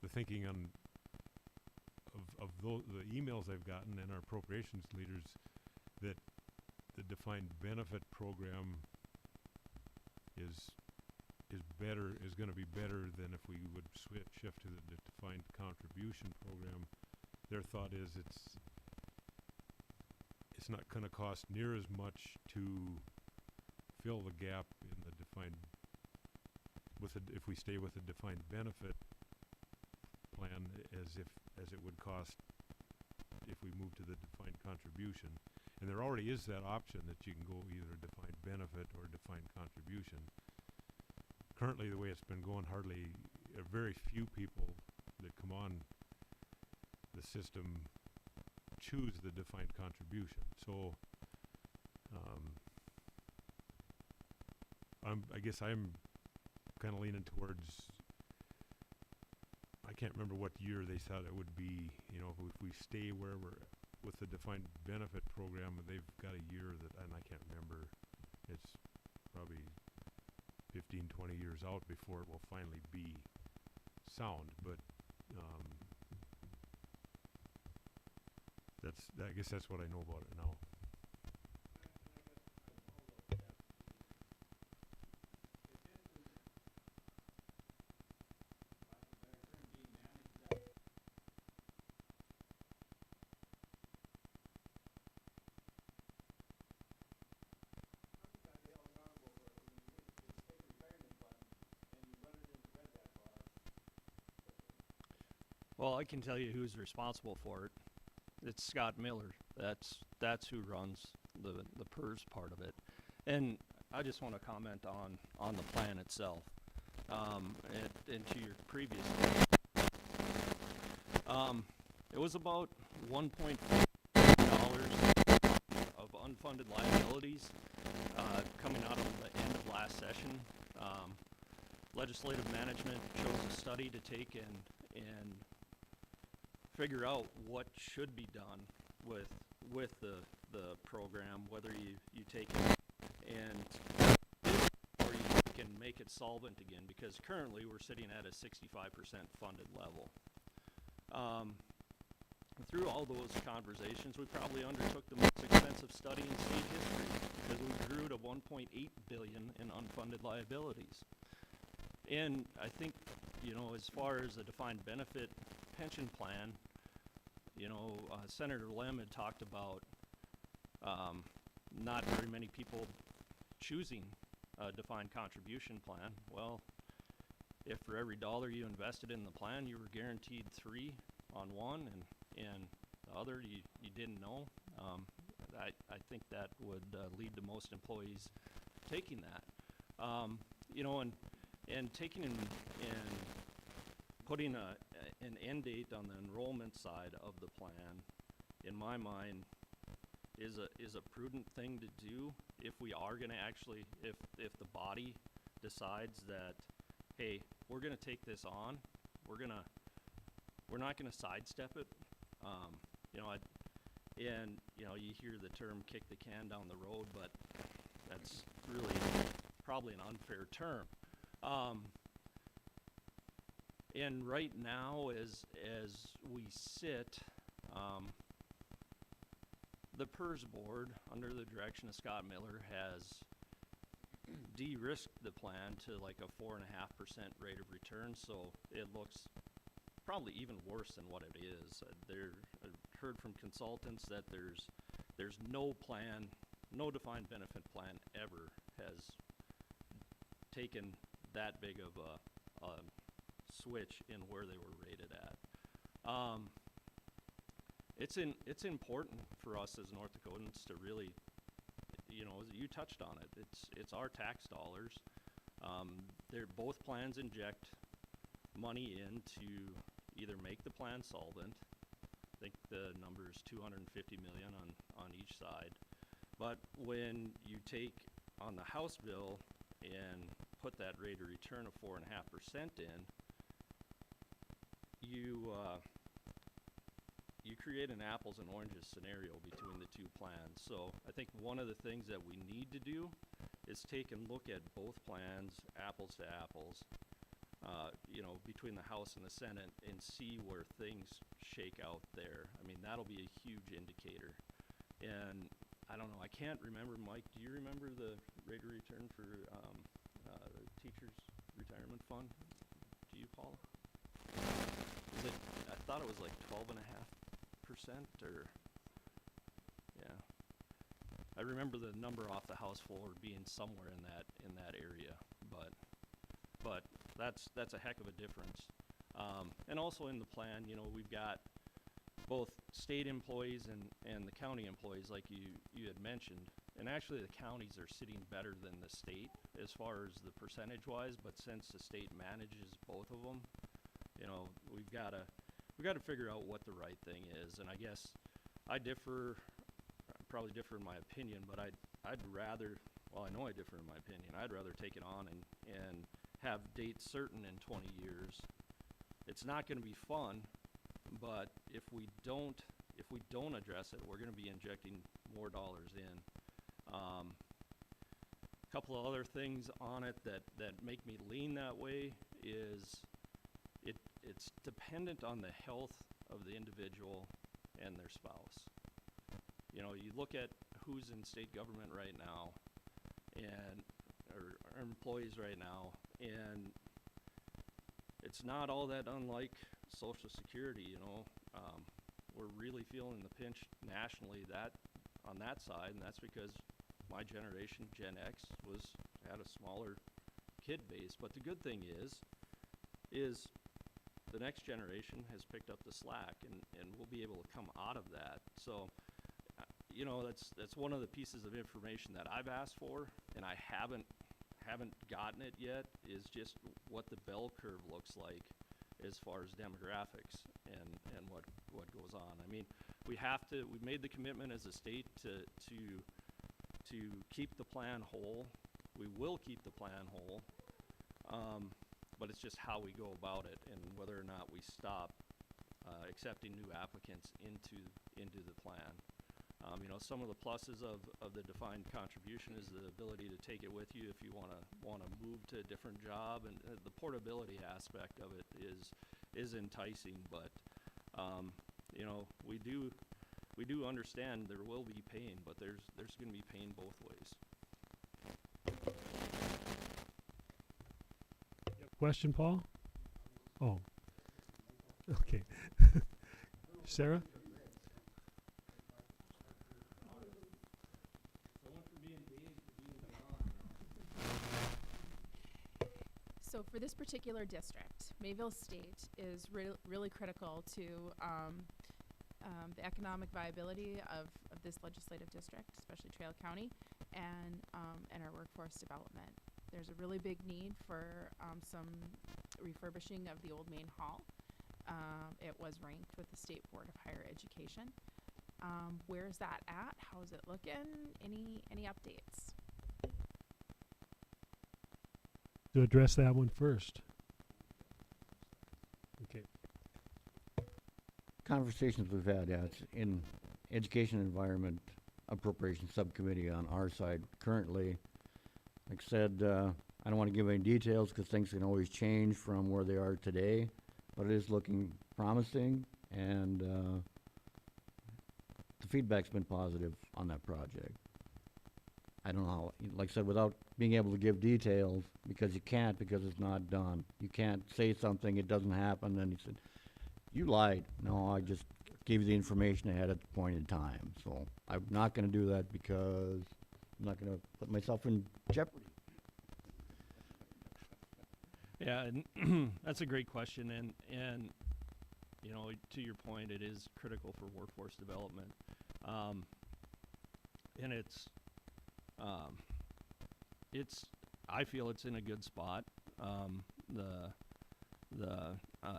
the thinking on of the emails I've gotten and our appropriations leaders that the defined benefit program is going to be better than if we would shift to the defined contribution program. Their thought is it's not going to cost near as much to fill the gap in the defined if we stay with the defined benefit plan as it would cost if we move to the defined contribution. And there already is that option that you can go either defined benefit or defined contribution. Currently, the way it's been going, very few people that come on the system choose the defined contribution. So, I guess I'm kind of leaning towards. I can't remember what year they thought it would be. If we stay where we're with the defined benefit program, they've got a year and I can't remember. It's probably 15, 20 years out before it will finally be sound, but I guess that's what I know about it now. Well, I can tell you who's responsible for it. It's Scott Miller. That's who runs the PERS part of it. And I just want to comment on the plan itself. And to your previous it was about $1.5 of unfunded liabilities coming out of the end of last session. Legislative management chose a study to take and figure out what should be done with the program, whether you take it and or you can make it solvent again, because currently we're sitting at a 65% funded level. Through all those conversations, we probably undertook the most expensive study in state history because we grew to $1.8 billion in unfunded liabilities. And I think, as far as the defined benefit pension plan, Senator Lem had talked about not very many people choosing a defined contribution plan. Well, if for every dollar you invested in the plan, you were guaranteed 3 on one, and the other you didn't know, I think that would lead to most employees taking that. And taking and putting an end date on the enrollment side of the plan, in my mind, is a prudent thing to do if we are going to actually, if the body decides that, hey, we're going to take this on, we're not going to sidestep it. You hear the term "kick the can down the road," but that's really probably an unfair term. And right now, as we sit, the PERS board, under the direction of Scott Miller, has de-risked the plan to like a 4.5% rate of return, so it looks probably even worse than what it is. I've heard from consultants that there's no plan, no defined benefit plan ever has taken that big of a switch in where they were rated at. It's important for us as North Dakotans to really, you know, you touched on it. It's our tax dollars. Both plans inject money in to either make the plan solvent. I think the number is 250 million on each side. But when you take on the House bill and put that rate of return of 4.5% in, you create an apples and oranges scenario between the two plans. So I think one of the things that we need to do is take and look at both plans, apples to apples, you know, between the House and the Senate, and see where things shake out there. I mean, that'll be a huge indicator. And I don't know, I can't remember, Mike, do you remember the rate of return for the teachers' retirement fund? Do you, Paul? Is it, I thought it was like 12.5%, or, yeah. I remember the number off the House floor being somewhere in that area, but that's a heck of a difference. And also in the plan, you know, we've got both state employees and the county employees, like you had mentioned. And actually the counties are sitting better than the state as far as the percentage wise, but since the state manages both of them, you know, we've got to figure out what the right thing is. And I guess I probably differ in my opinion, but I'd rather, well, I know I differ in my opinion, I'd rather take it on and have dates certain in 20 years. It's not going to be fun, but if we don't address it, we're going to be injecting more dollars in. A couple of other things on it that make me lean that way is it's dependent on the health of the individual and their spouse. You know, you look at who's in state government right now, or employees right now, and it's not all that unlike Social Security. You know, we're really feeling the pinch nationally on that side, and that's because my generation, Gen X, had a smaller kid base. But the good thing is the next generation has picked up the slack, and we'll be able to come out of that. So, you know, that's one of the pieces of information that I've asked for, and I haven't gotten it yet, is just what the bell curve looks like as far as demographics and what goes on. I mean, we've made the commitment as a state to keep the plan whole. We will keep the plan whole, but it's just how we go about it and whether or not we stop accepting new applicants into the plan. You know, some of the pluses of the defined contribution is the ability to take it with you if you want to move to a different job, and the portability aspect of it is enticing. But you know, we do understand there will be pain, but there's going to be pain both ways. Question, Paul? Oh. Okay. Sarah? So for this particular district, Mayville State is really critical to the economic viability of this legislative district, especially Trail County, and our workforce development. There's a really big need for some refurbishing of the old main hall. It was ranked with the State Board of Higher Education. Where's that at? How's it looking? Any updates? To address that one first. Okay. Conversations we've had, yeah, it's in Education and Environment Appropriation Subcommittee on our side currently. Like I said, I don't want to give any details because things can always change from where they are today. but it is looking promising, and the feedback's been positive on that project. I don't know how, like I said, without being able to give details, because you can't, because it's not done. You can't say something, it doesn't happen, then he said, you lied. No, I just gave you the information I had at the point in time. So I'm not gonna do that because I'm not gonna put myself in jeopardy. Yeah, and that's a great question, and you know, to your point, it is critical for workforce development, and it's I feel it's in a good spot. The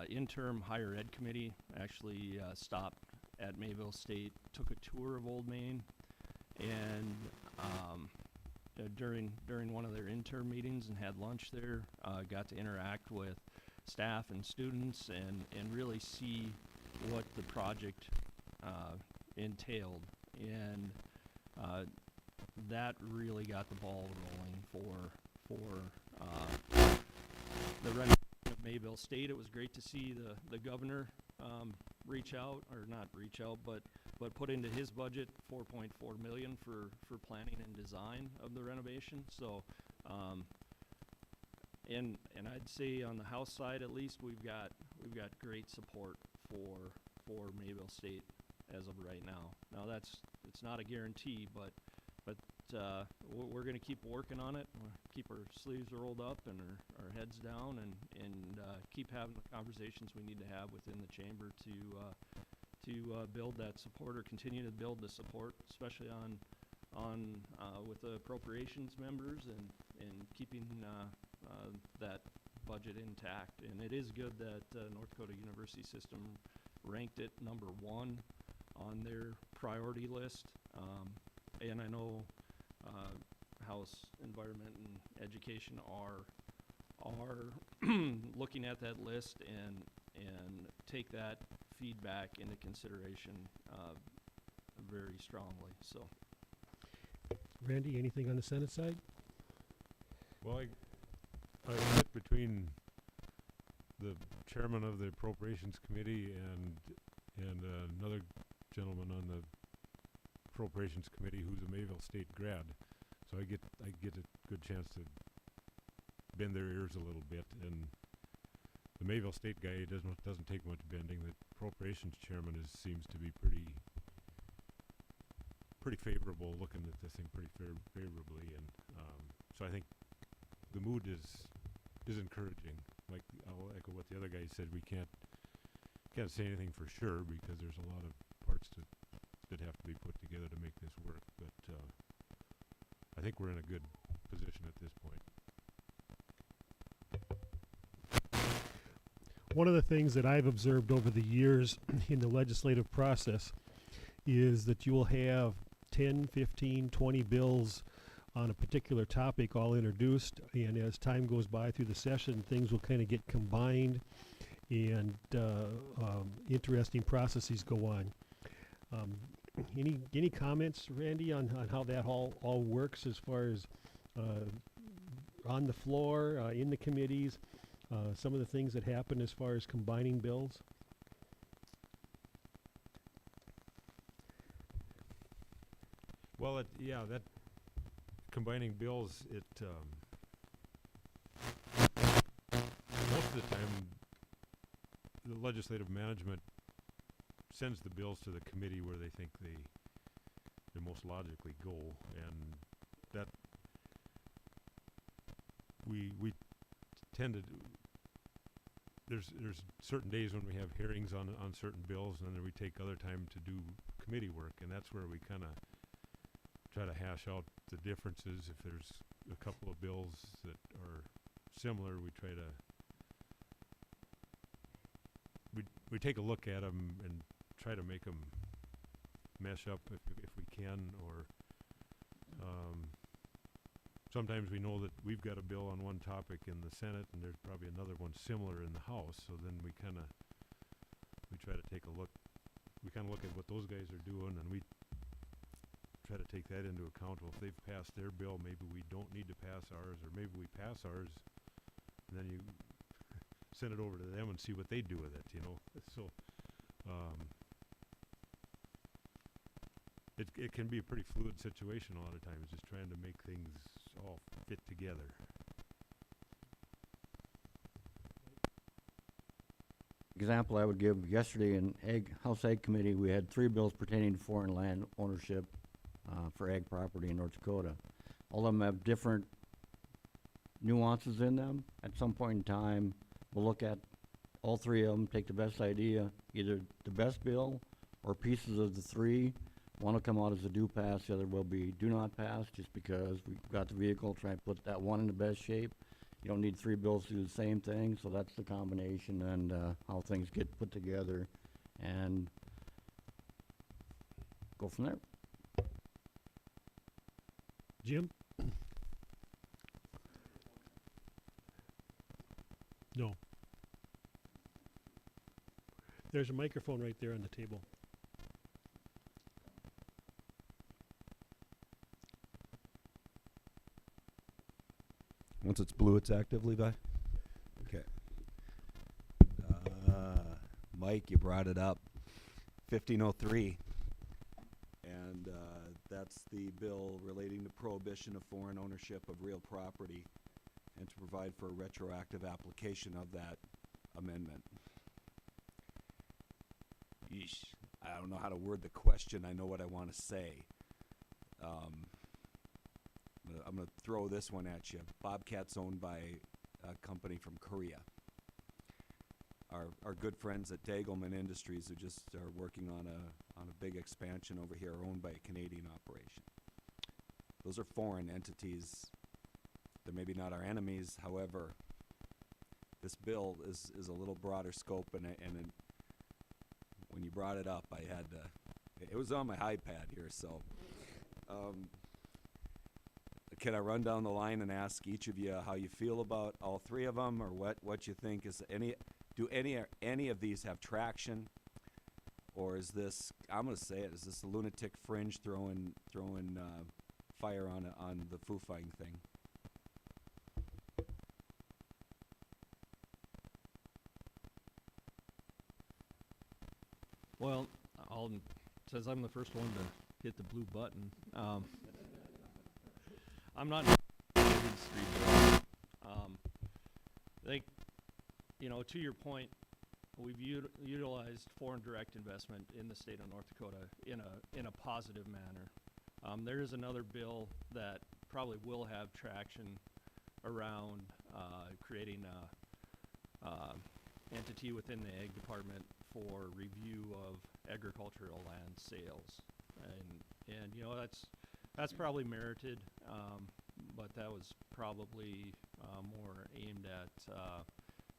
interim higher ed committee actually stopped at Mayville State, took a tour of Old Main, and during one of their interim meetings and had lunch there, got to interact with staff and students and really see what the project entailed, and that really got the ball rolling for the renovation of Mayville State. It was great to see the governor reach out, or not reach out, but put into his budget $4.4 million for planning and design of the renovation. So, and I'd say on the House side at least we've got great support for Mayville State as of right now. Now it's not a guarantee, but we're going to keep working on it. We'll keep our sleeves rolled up and our heads down, and keep having the conversations we need to have within the chamber to build that support, or continue to build the support, especially on with the appropriations members, and keeping that budget intact. And it is good that North Dakota University System ranked it #1 on their priority list. And I know House Environment and Education are looking at that list and take that feedback into consideration very strongly. So, Randy, anything on the Senate side? Well, I met between the chairman of the Appropriations Committee and another gentleman on the Appropriations Committee who's a Mayville State grad. So I get a good chance to bend their ears a little bit. And the Mayville State guy doesn't take much bending. The Appropriations chairman seems to be pretty favorable, looking at this thing pretty favorably, and so I think the mood is encouraging. Like, I'll echo what the other guy said. We can't say anything for sure because there's a lot of parts that have to be put together to make this work. But I think we're in a good position at this point. One of the things that I've observed over the years in the legislative process is that you will have 10, 15, 20 bills on a particular topic all introduced, and as time goes by through the session, things will kind of get combined, and interesting processes go on. Any comments, Randy, on how that all works as far as on the floor, in the committees, some of the things that happen as far as combining bills? Well, that combining bills, most of the time the legislative management sends the bills to the committee where they think they most logically go, and that we tend to do. There's certain days when we have hearings on certain bills, and then we take other time to do committee work, and that's where we kind of try to hash out the differences. If there's a couple of bills that are similar, we try to we take a look at them and try to make them mesh up if we can, or sometimes we know that we've got a bill on one topic in the Senate and there's probably another one similar in the House, so then we try to take a look. We kind of look at what those guys are doing, and we try to take that into account. Well, if they've passed their bill, maybe we don't need to pass ours, or maybe we pass ours, and then send it over to them and see what they do with it, you know. So, it can be a pretty fluid situation a lot of times, just trying to make things all fit together. Example I would give, yesterday in House Ag Committee, we had 3 bills pertaining to foreign land ownership for ag property in North Dakota. All of them have different nuances in them. At some point in time, we'll look at all 3 of them, take the best idea, either the best bill or pieces of the 3. One will come out as a do pass, the other will be do not pass, just because we've got the vehicle, try and put that one in the best shape. You don't need 3 bills to do the same thing, so that's the combination and how things get put together and go from there. Jim? No. There's a microphone right there on the table. Once it's blue, it's active, Levi? Okay. Mike, you brought it up. 1503. And that's the bill relating to prohibition of foreign ownership of real property and to provide for a retroactive application of that amendment. Yeesh. I don't know how to word the question. I know what I want to say. I'm going to throw this one at you. Bobcat's owned by a company from Korea. Our good friends at Dagelman Industries, who just are working on a big expansion over here, are owned by a Canadian operation. Those are foreign entities. They're maybe not our enemies. However, this bill is a little broader scope, and when you brought it up, I had to. It was on my iPad here, so. Can I run down the line and ask each of you how you feel about all 3 of them, or what you think is do any of these have traction, or is this, I'm going to say it, is this a lunatic fringe throwing fire on the foo-fighting thing? Well, since I'm the first one to hit the blue button, I'm not these 3 bills. I think, to your point, we've utilized foreign direct investment in the state of North Dakota in a positive manner. There is another bill that probably will have traction around creating a entity within the Ag Department for review of agricultural land sales, and that's probably merited, but that was probably more aimed at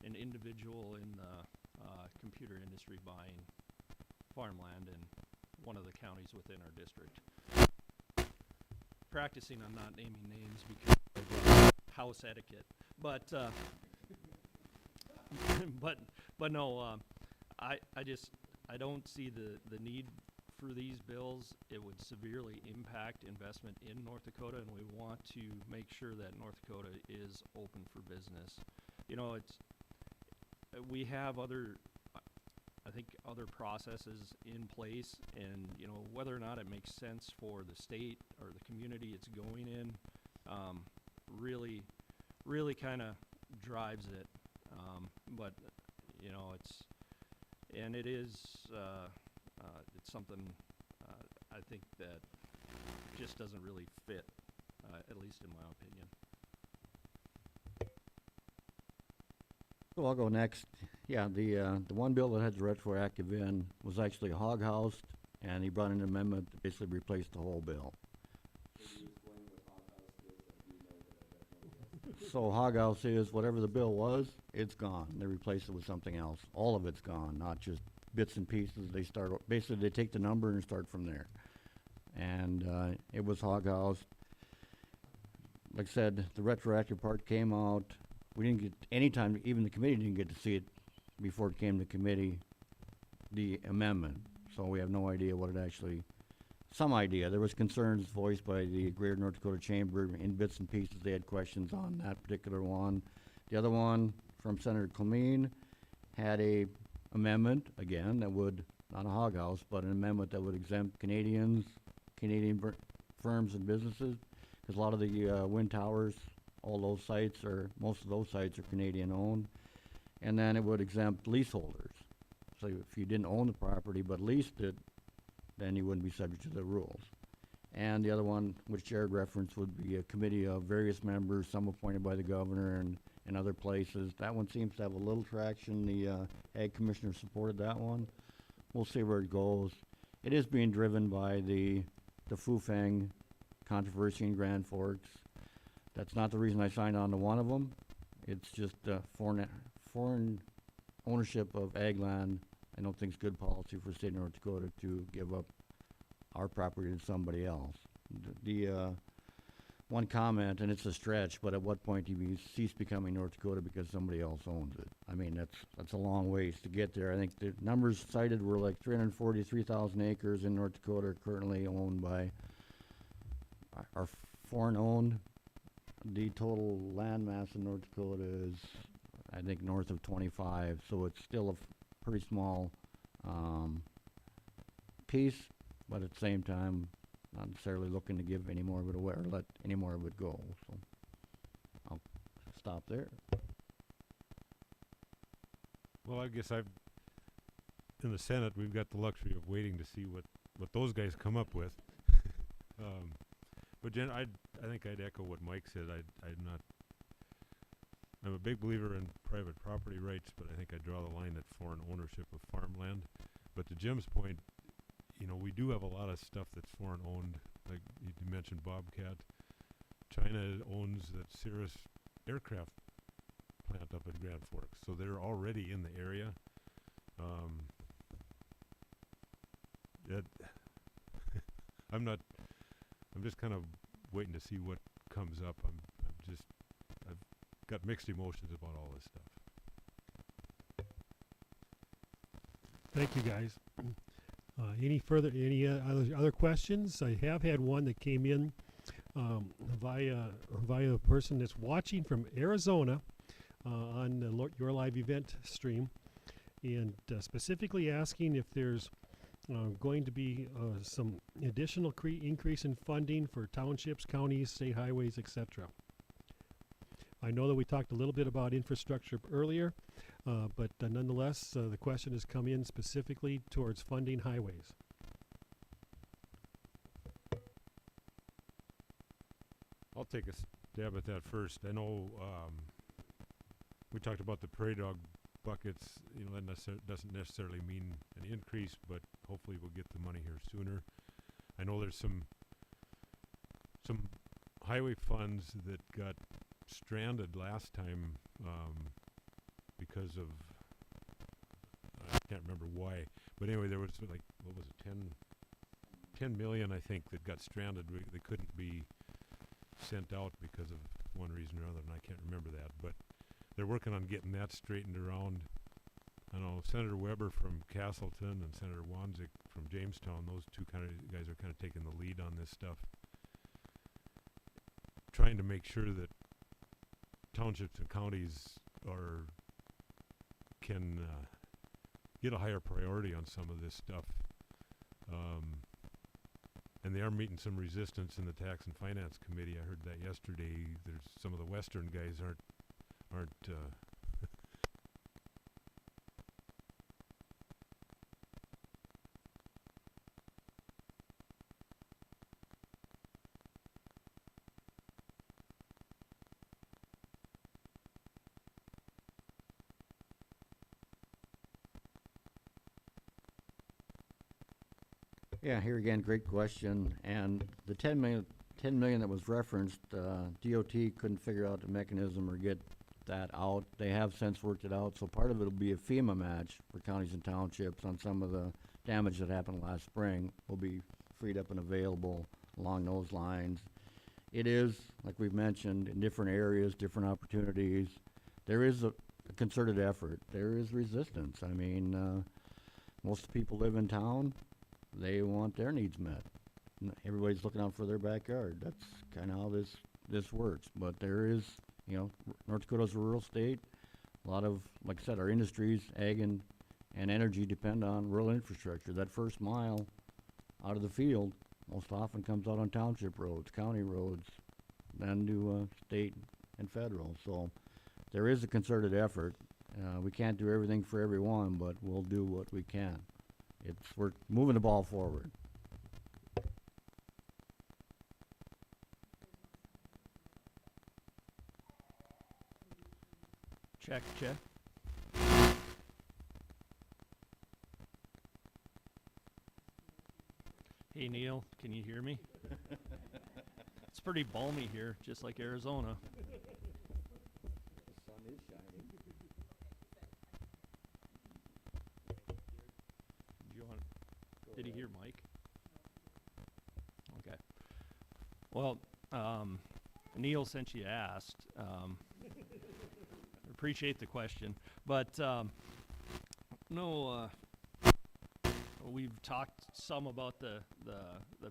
an individual in the computer industry buying farmland in one of the counties within our district. Practicing on not naming names because of house etiquette, but no, I don't see the need for these bills. It would severely impact investment in North Dakota, and we want to make sure that North Dakota is open for business. We have other processes in place, and whether or not it makes sense for the state or the community it's going in, really kind of drives it. But it's something I think that just doesn't really fit, at least in my opinion. So I'll go next. Yeah, the one bill that had the retroactive in was actually hog housed, and he brought an amendment that basically replaced the whole bill. So hog house is whatever the bill was, it's gone. They replace it with something else. All of it's gone, not just bits and pieces. They take the number and start from there. And it was hog housed. Like I said, the retroactive part came out. We didn't get any time, even the committee didn't get to see it before it came to committee, the amendment. So we have no idea what it actually, some idea. There was concerns voiced by the Greater North Dakota Chamber in bits and pieces. They had questions on that particular one. The other one, from Senator Clemene had a amendment, again, that would, not a hog house, but an amendment that would exempt Canadians, Canadian firms and businesses, because a lot of the wind towers, all those sites are, most of those sites are Canadian owned. And then it would exempt leaseholders. So if you didn't own the property but leased it, then you wouldn't be subject to the rules. And the other one, which Jared referenced, would be a committee of various members, some appointed by the governor and other places. That one seems to have a little traction. The Ag Commissioner supported that one. We'll see where it goes. It is being driven by the Fufeng controversy in Grand Forks. That's not the reason I signed on to one of them. It's just foreign ownership of ag land. I don't think it's good policy for the state of North Dakota to give up our property to somebody else. The one comment, and it's a stretch, but at what point do you cease becoming North Dakota because somebody else owns it? I mean, that's a long ways to get there. I think the numbers cited were like 343,000 acres in North Dakota are currently owned by, are foreign owned. The total land mass in North Dakota is, I think, north of 25, so it's still a pretty small piece, but at the same time, not necessarily looking to give any more of it away or let any more of it go. So I'll stop there. Well, I guess in the Senate, we've got the luxury of waiting to see what those guys come up with. But Jen, I think I'd echo what Mike said. I'm a big believer in private property rights, but I think I draw the line at foreign ownership of farmland. But to Jim's point, you know, we do have a lot of stuff that's foreign owned. Like you mentioned Bobcat. China owns that Cirrus aircraft plant up in Grand Forks, so they're already in the area. I'm just kind of waiting to see what comes up. I've got mixed emotions about all this stuff. Thank you, guys. Any other questions? I have had one that came in via a person that's watching from Arizona on the Your Live event stream, and specifically asking if there's going to be some additional increase in funding for townships, counties, state highways, etc. I know that we talked a little bit about infrastructure earlier, but nonetheless, the question has come in specifically towards funding highways. I'll take a stab at that first. I know we talked about the prairie dog buckets. You know, that doesn't necessarily mean an increase, but hopefully we'll get the money here sooner. I know there's some highway funds that got stranded last time because of, I can't remember why, but anyway, there was like, what was it, 10 million I think that got stranded. They couldn't be sent out because of one reason or other, and I can't remember that, but they're working on getting that straightened around. I know Senator Weber from Castleton and Senator Wanzik from Jamestown, those two guys are kind of taking the lead on this stuff, trying to make sure that townships and counties can get a higher priority on some of this stuff. And they are meeting some resistance in the Tax and Finance Committee. I heard that yesterday. There's some of the Western guys aren't Yeah, here again, great question. And the 10 million that was referenced, DOT couldn't figure out the mechanism or get that out. They have since worked it out, so part of it will be a FEMA match for counties and townships on some of the damage that happened last spring will be freed up and available along those lines. It is, like we've mentioned, in different areas, different opportunities. There is a concerted effort. There is resistance. I mean, most people live in town. They want their needs met. Everybody's looking out for their backyard. That's kind of how this works. But there is, you know, North Dakota's a rural state. A lot of, like I said, our industries, ag and energy depend on rural infrastructure. That first mile out of the field most often comes out on township roads, county roads, then to state and federal. So there is a concerted effort. We can't do everything for everyone, but we'll do what we can. We're moving the ball forward. Check, check. Hey Neil, can you hear me? It's pretty balmy here, just like Arizona. The sun is shining. Did he hear Mike? Okay. Well, Neil, since you asked, appreciate the question, but no, we've talked some about the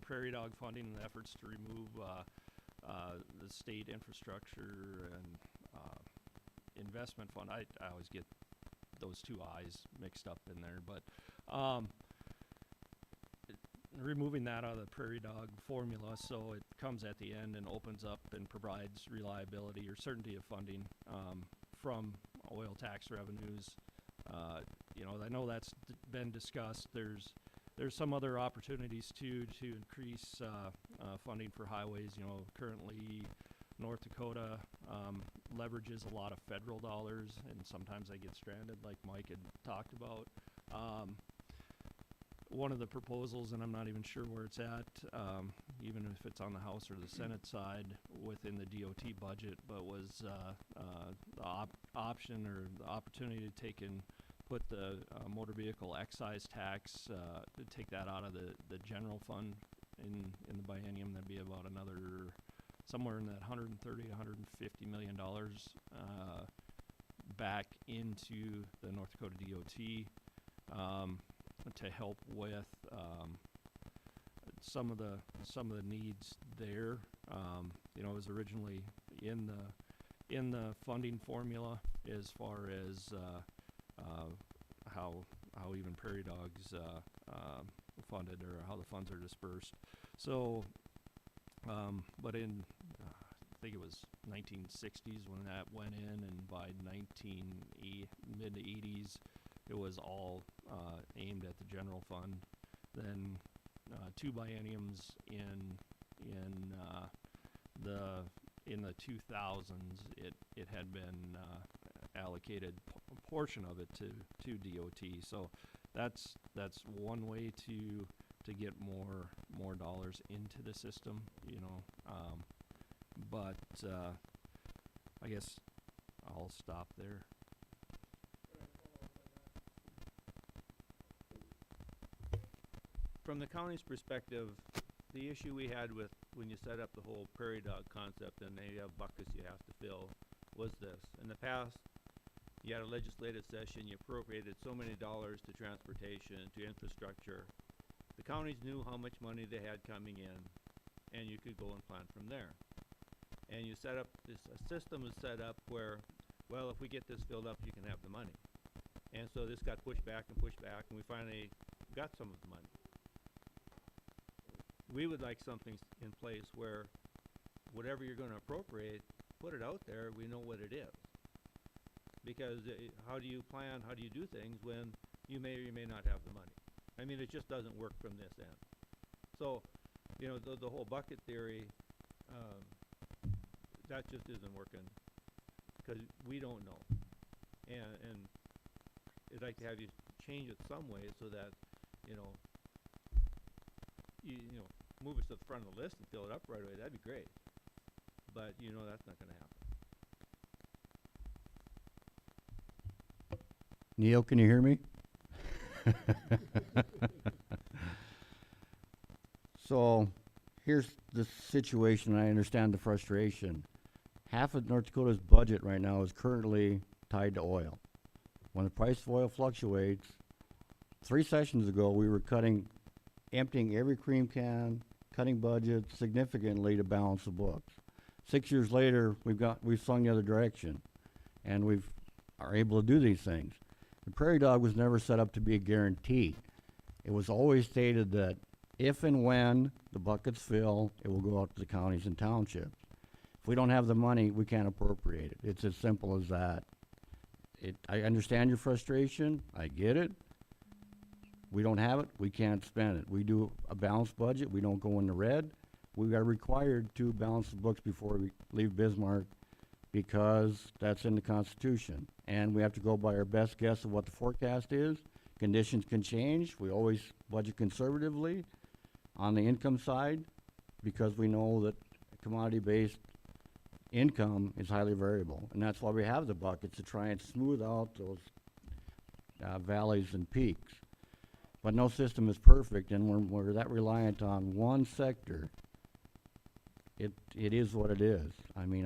prairie dog funding and the efforts to remove the state infrastructure and investment fund. I always get those two I's mixed up in there, but removing that out of the prairie dog formula so it comes at the end and opens up and provides reliability or certainty of funding from oil tax revenues. You know, I know that's been discussed. There's some other opportunities too to increase funding for highways. You know, currently North Dakota leverages a lot of federal dollars, and sometimes they get stranded, like Mike had talked about. One of the proposals, and I'm not even sure where it's at, even if it's on the House or the Senate side within the DOT budget, but was the option or the opportunity to take and put the motor vehicle excise tax, to take that out of the general fund in the biennium. That'd be about another somewhere in that $130 to $150 million back into the North Dakota DOT. To help with some of the needs there. You know, it was originally in the funding formula as far as how even prairie dogs funded, or how the funds are dispersed. So, but in I think it was 1960s when that went in, and by mid 80s. It was all aimed at the general fund. Then 2 bienniums in the 2000s, it had been allocated a portion of it to DOT. So that's one way to get more dollars into the system. You know, but I guess I'll stop there. From the county's perspective, the issue we had with when you set up the whole prairie dog concept and they have buckets you have to fill was this. In the past, you had a legislative session, you appropriated so many dollars to transportation, to infrastructure. The counties knew how much money they had coming in, and you could go and plan from there. And you set up a system is set up where, well, if we get this filled up, you can have the money. And so this got pushed back, and we finally got some of the money. We would like something in place where whatever you're going to appropriate, put it out there, we know what it is. Because how do you plan, how do you do things when you may or you may not have the money? I mean, it just doesn't work from this end. So, you know, the whole bucket theory, that just isn't working because we don't know. And I'd like to have you change it some way so that, you know, you know, move it to the front of the list and fill it up right away. That'd be great. But, you know, that's not going to happen. Neil, can you hear me? So here's the situation. I understand the frustration. Half of North Dakota's budget right now is currently tied to oil. When the price of oil fluctuates, 3 sessions ago we were emptying every cream can, cutting budgets significantly to balance the books. 6 years later, we've swung the other direction, and we've are able to do these things. The prairie dog was never set up to be a guarantee. It was always stated that if and when the buckets fill, it will go out to the counties and townships. If we don't have the money, we can't appropriate it. It's as simple as that. I understand your frustration. I get it. We don't have it, we can't spend it. We do a balanced budget, we don't go in the red. We are required to balance the books before we leave Bismarck because that's in the Constitution. And we have to go by our best guess of what the forecast is. Conditions can change. We always budget conservatively on the income side because we know that commodity-based income is highly variable. And that's why we have the buckets, to try and smooth out those valleys and peaks. But no system is perfect, and when we're that reliant on one sector, it is what it is. I mean,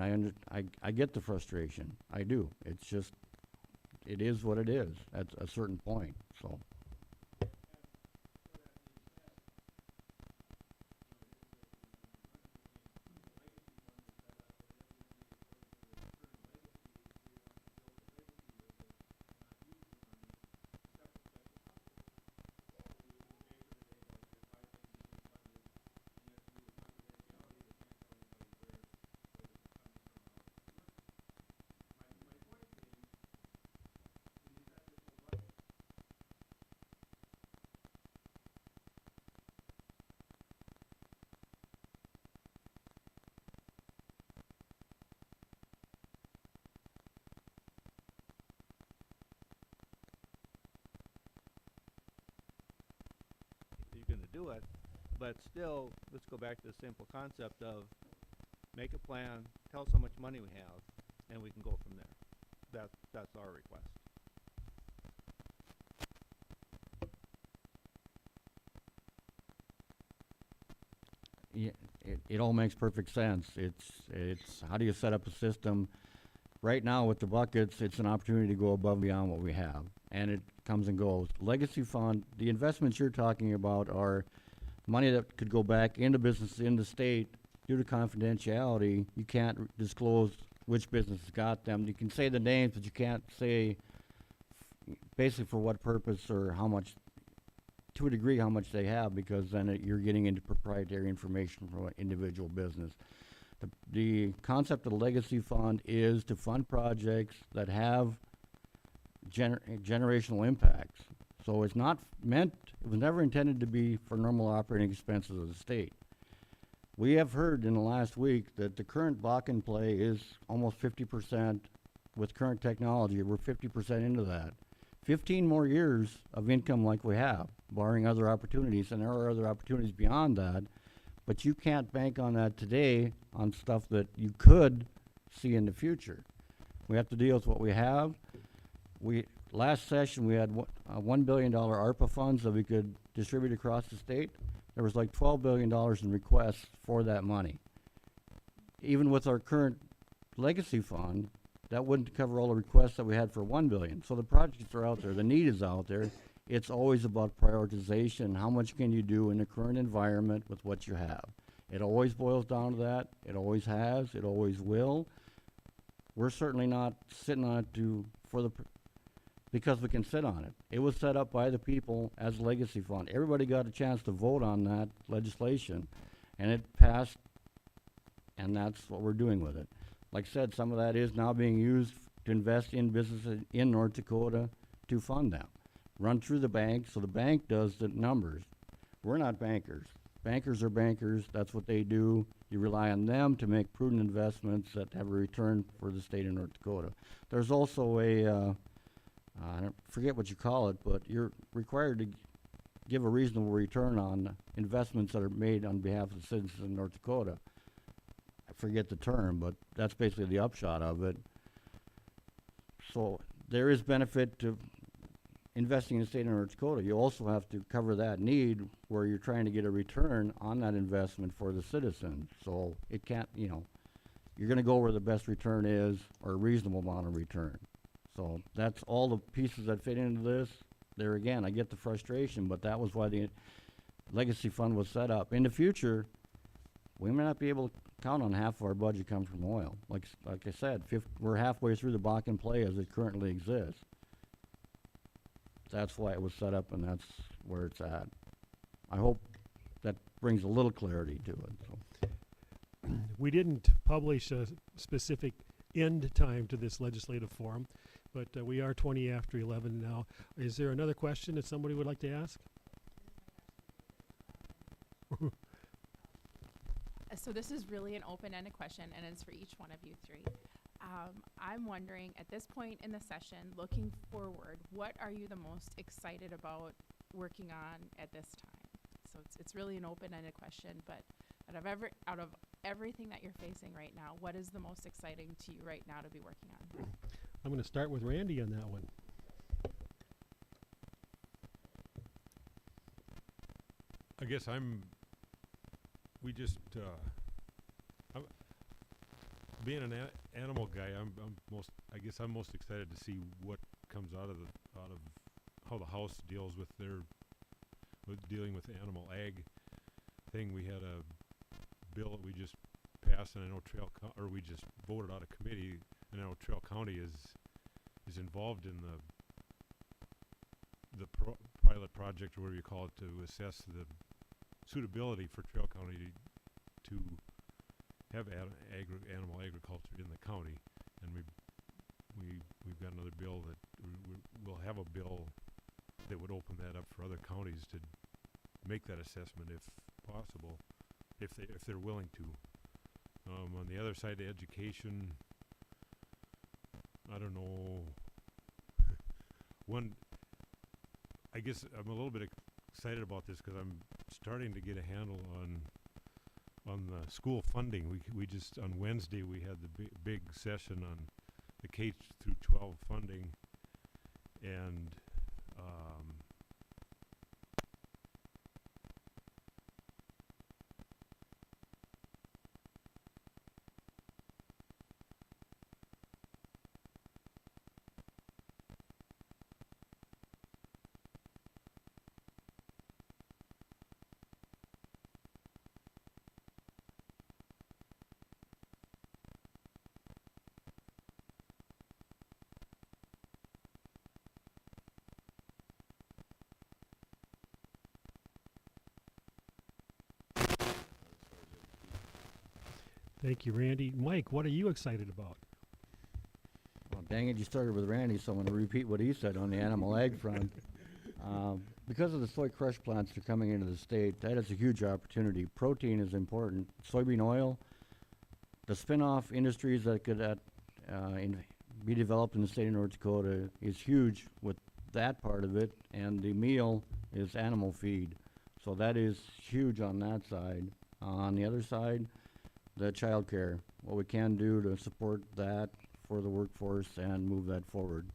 I get the frustration. I do. It's just, it is what it is at a certain point, so. you're gonna do it, but still, let's go back to the simple concept of make a plan, tell us how much money we have, and we can go from there. That's our request. Yeah, it all makes perfect sense. It's how do you set up a system? Right now with the buckets, it's an opportunity to go above and beyond what we have, and it comes and goes. Legacy fund, the investments you're talking about are money that could go back into business in the state. Due to confidentiality, you can't disclose which business has got them. You can say the names, but you can't say basically for what purpose or how much, to a degree, how much they have, because then you're getting into proprietary information from an individual business. The concept of the legacy fund is to fund projects that have generational impacts. So it's not meant, it was never intended to be for normal operating expenses of the state. We have heard in the last week that the current Bakken play is almost 50% with current technology. We're 50% into that. 15 more years of income like we have, barring other opportunities, and there are other opportunities beyond that, but you can't bank on that today on stuff that you could see in the future. We have to deal with what we have. Last session we had $1 billion ARPA funds that we could distribute across the state. There was like $12 billion in requests for that money. Even with our current legacy fund, that wouldn't cover all the requests that we had for $1 billion. So the projects are out there, the need is out there. It's always about prioritization. How much can you do in the current environment with what you have? It always boils down to that. It always has. It always will. We're certainly not sitting on it because we can sit on it. It was set up by the people as a legacy fund. Everybody got a chance to vote on that legislation, and it passed, and that's what we're doing with it. Like I said, some of that is now being used to invest in businesses in North Dakota to fund them. Run through the bank, so the bank does the numbers. We're not bankers. Bankers are bankers. That's what they do. You rely on them to make prudent investments that have a return for the state of North Dakota. There's also I don't forget what you call it, but you're required to give a reasonable return on investments that are made on behalf of the citizens of North Dakota. I forget the term, but that's basically the upshot of it. So there is benefit to investing in the state of North Dakota. You also have to cover that need where you're trying to get a return on that investment for the citizens. So it can't, you're going to go where the best return is, or a reasonable amount of return. So that's all the pieces that fit into this. There again, I get the frustration, but that was why the legacy fund was set up. In the future, we may not be able to count on half of our budget comes from oil. Like I said, we're halfway through the Bakken play as it currently exists. That's why it was set up, and that's where it's at. I hope that brings a little clarity to it. So. We didn't publish a specific end time to this legislative forum, but we are 20 after 11 now. Is there another question that somebody would like to ask? So this is really an open-ended question, and it's for each one of you three. I'm wondering, at this point in the session, looking forward, what are you the most excited about working on at this time? So it's really an open-ended question, but out of everything that you're facing right now, what is the most exciting to you right now to be working on? I'm going to start with Randy on that one. I guess we just, being an animal guy, I guess I'm most excited to see what comes out of how the House deals with dealing with the animal ag thing. We had a bill that we just passed, and I know we just voted out of committee, and I know Trail County is involved in the pilot project, or whatever you call it, to assess the suitability for Trail County to have animal agriculture in the county. And we've got another bill that we'll have a bill that would open that up for other counties to make that assessment if possible, if they're willing to. On the other side of education, I don't know. I guess I'm a little bit excited about this because I'm starting to get a handle on the school funding. We just on Wednesday we had the big session on the K through 12 funding, and Thank you, Randy. Mike, what are you excited about? Well, dang it, you started with Randy, so I'm going to repeat what he said on the animal ag front. Because of the soy crush plants that are coming into the state, that is a huge opportunity. Protein is important. Soybean oil, the spin-off industries that could be developed in the state of North Dakota is huge with that part of it, and the meal is animal feed. So that is huge on that side. On the other side, the child care, what we can do to support that for the workforce and move that forward.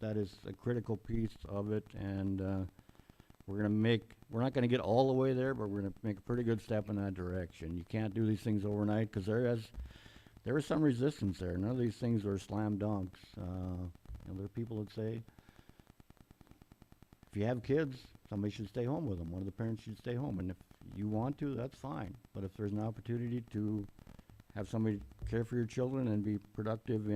That is a critical piece of it, and we're not going to get all the way there, but we're going to make a pretty good step in that direction. You can't do these things overnight because there is some resistance there. None of these things are slam dunks. There are people that say, if you have kids, somebody should stay home with them. One of the parents should stay home, and if you want to, that's fine. But if there's an opportunity to have somebody care for your children and be productive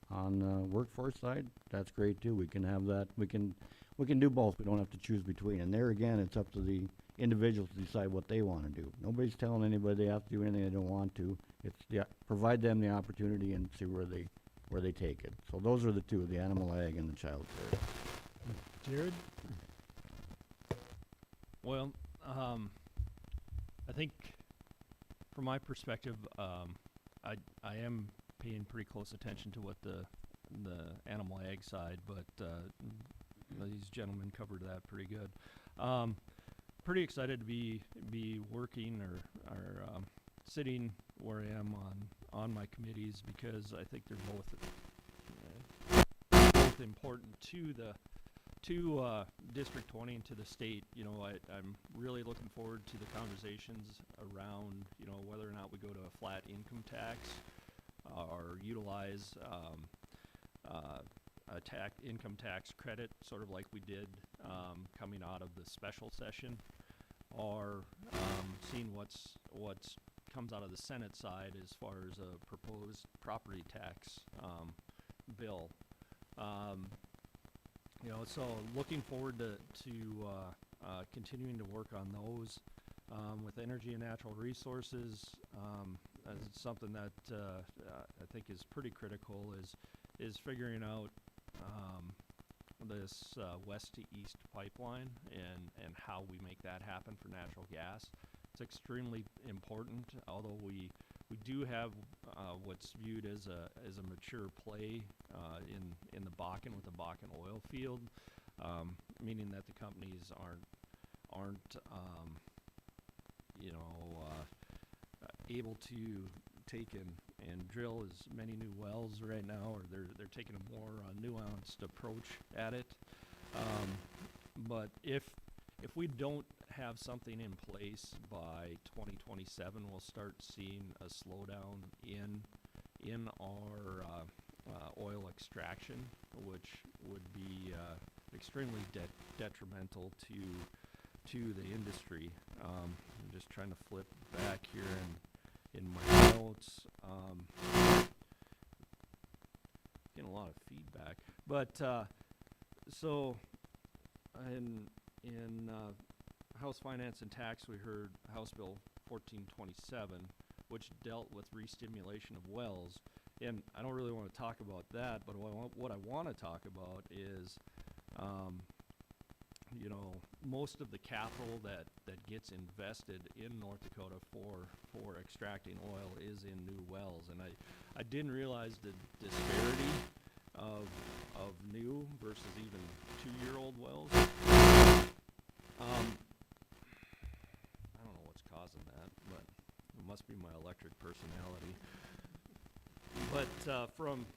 on the workforce side, that's great too. We can have that. We can do both. We don't have to choose between. And there again, it's up to the individuals to decide what they want to do. Nobody's telling anybody they have to do anything they don't want to. It's provide them the opportunity and see where they take it. So those are the two: the animal ag and the child care. Jared? Well, I think from my perspective, I am paying pretty close attention to what the animal ag side, but these gentlemen covered that pretty good. Pretty excited to be working or sitting where I am on my committees, because I think they're both important to District 20 and to the state. I'm really looking forward to the conversations around, whether or not we go to a flat income tax or utilize a income tax credit, sort of like we did coming out of the special session, or seeing what's comes out of the Senate side as far as a proposed property tax bill. You know, so looking forward to continuing to work on those. With energy and natural resources, as something that I think is pretty critical is figuring out this west to east pipeline and how we make that happen for natural gas. It's extremely important, although we do have what's viewed as a mature play in the Bakken with the Bakken oil field, meaning that the companies aren't you know, able to take and drill as many new wells right now, or they're taking a more nuanced approach at it. But if we don't have something in place by 2027, we'll start seeing a slowdown in our oil extraction, which would be extremely detrimental to the industry. I'm just trying to flip back here in my notes. Getting a lot of feedback, but so in House Finance and Tax, we heard House Bill 1427, which dealt with re-stimulation of wells, and I don't really want to talk about that, but what I want to talk about is you know, most of the capital that gets invested in North Dakota for extracting oil is in new wells, and I didn't realize the disparity of new versus even 2-year-old wells. I don't know what's causing that, but it must be my electric personality. But from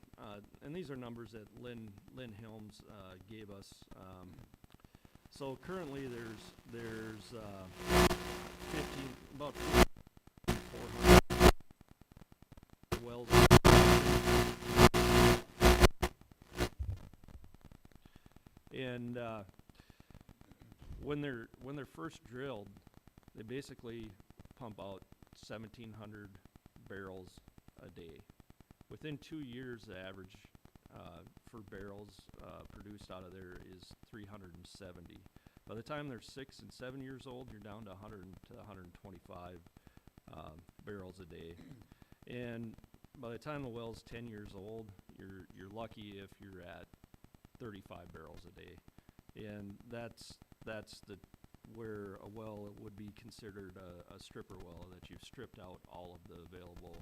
and these are numbers that Lynn Helms gave us. So currently there's about 400 wells. And when they're first drilled, they basically pump out 1,700 barrels a day. Within 2 years, the average for barrels produced out of there is 370. By the time they're 6 and 7 years old, you're down to 100 to 125 barrels a day. And by the time the well's 10 years old, you're lucky if you're at 35 barrels a day. And that's where a well would be considered a stripper well, that you've stripped out all of the available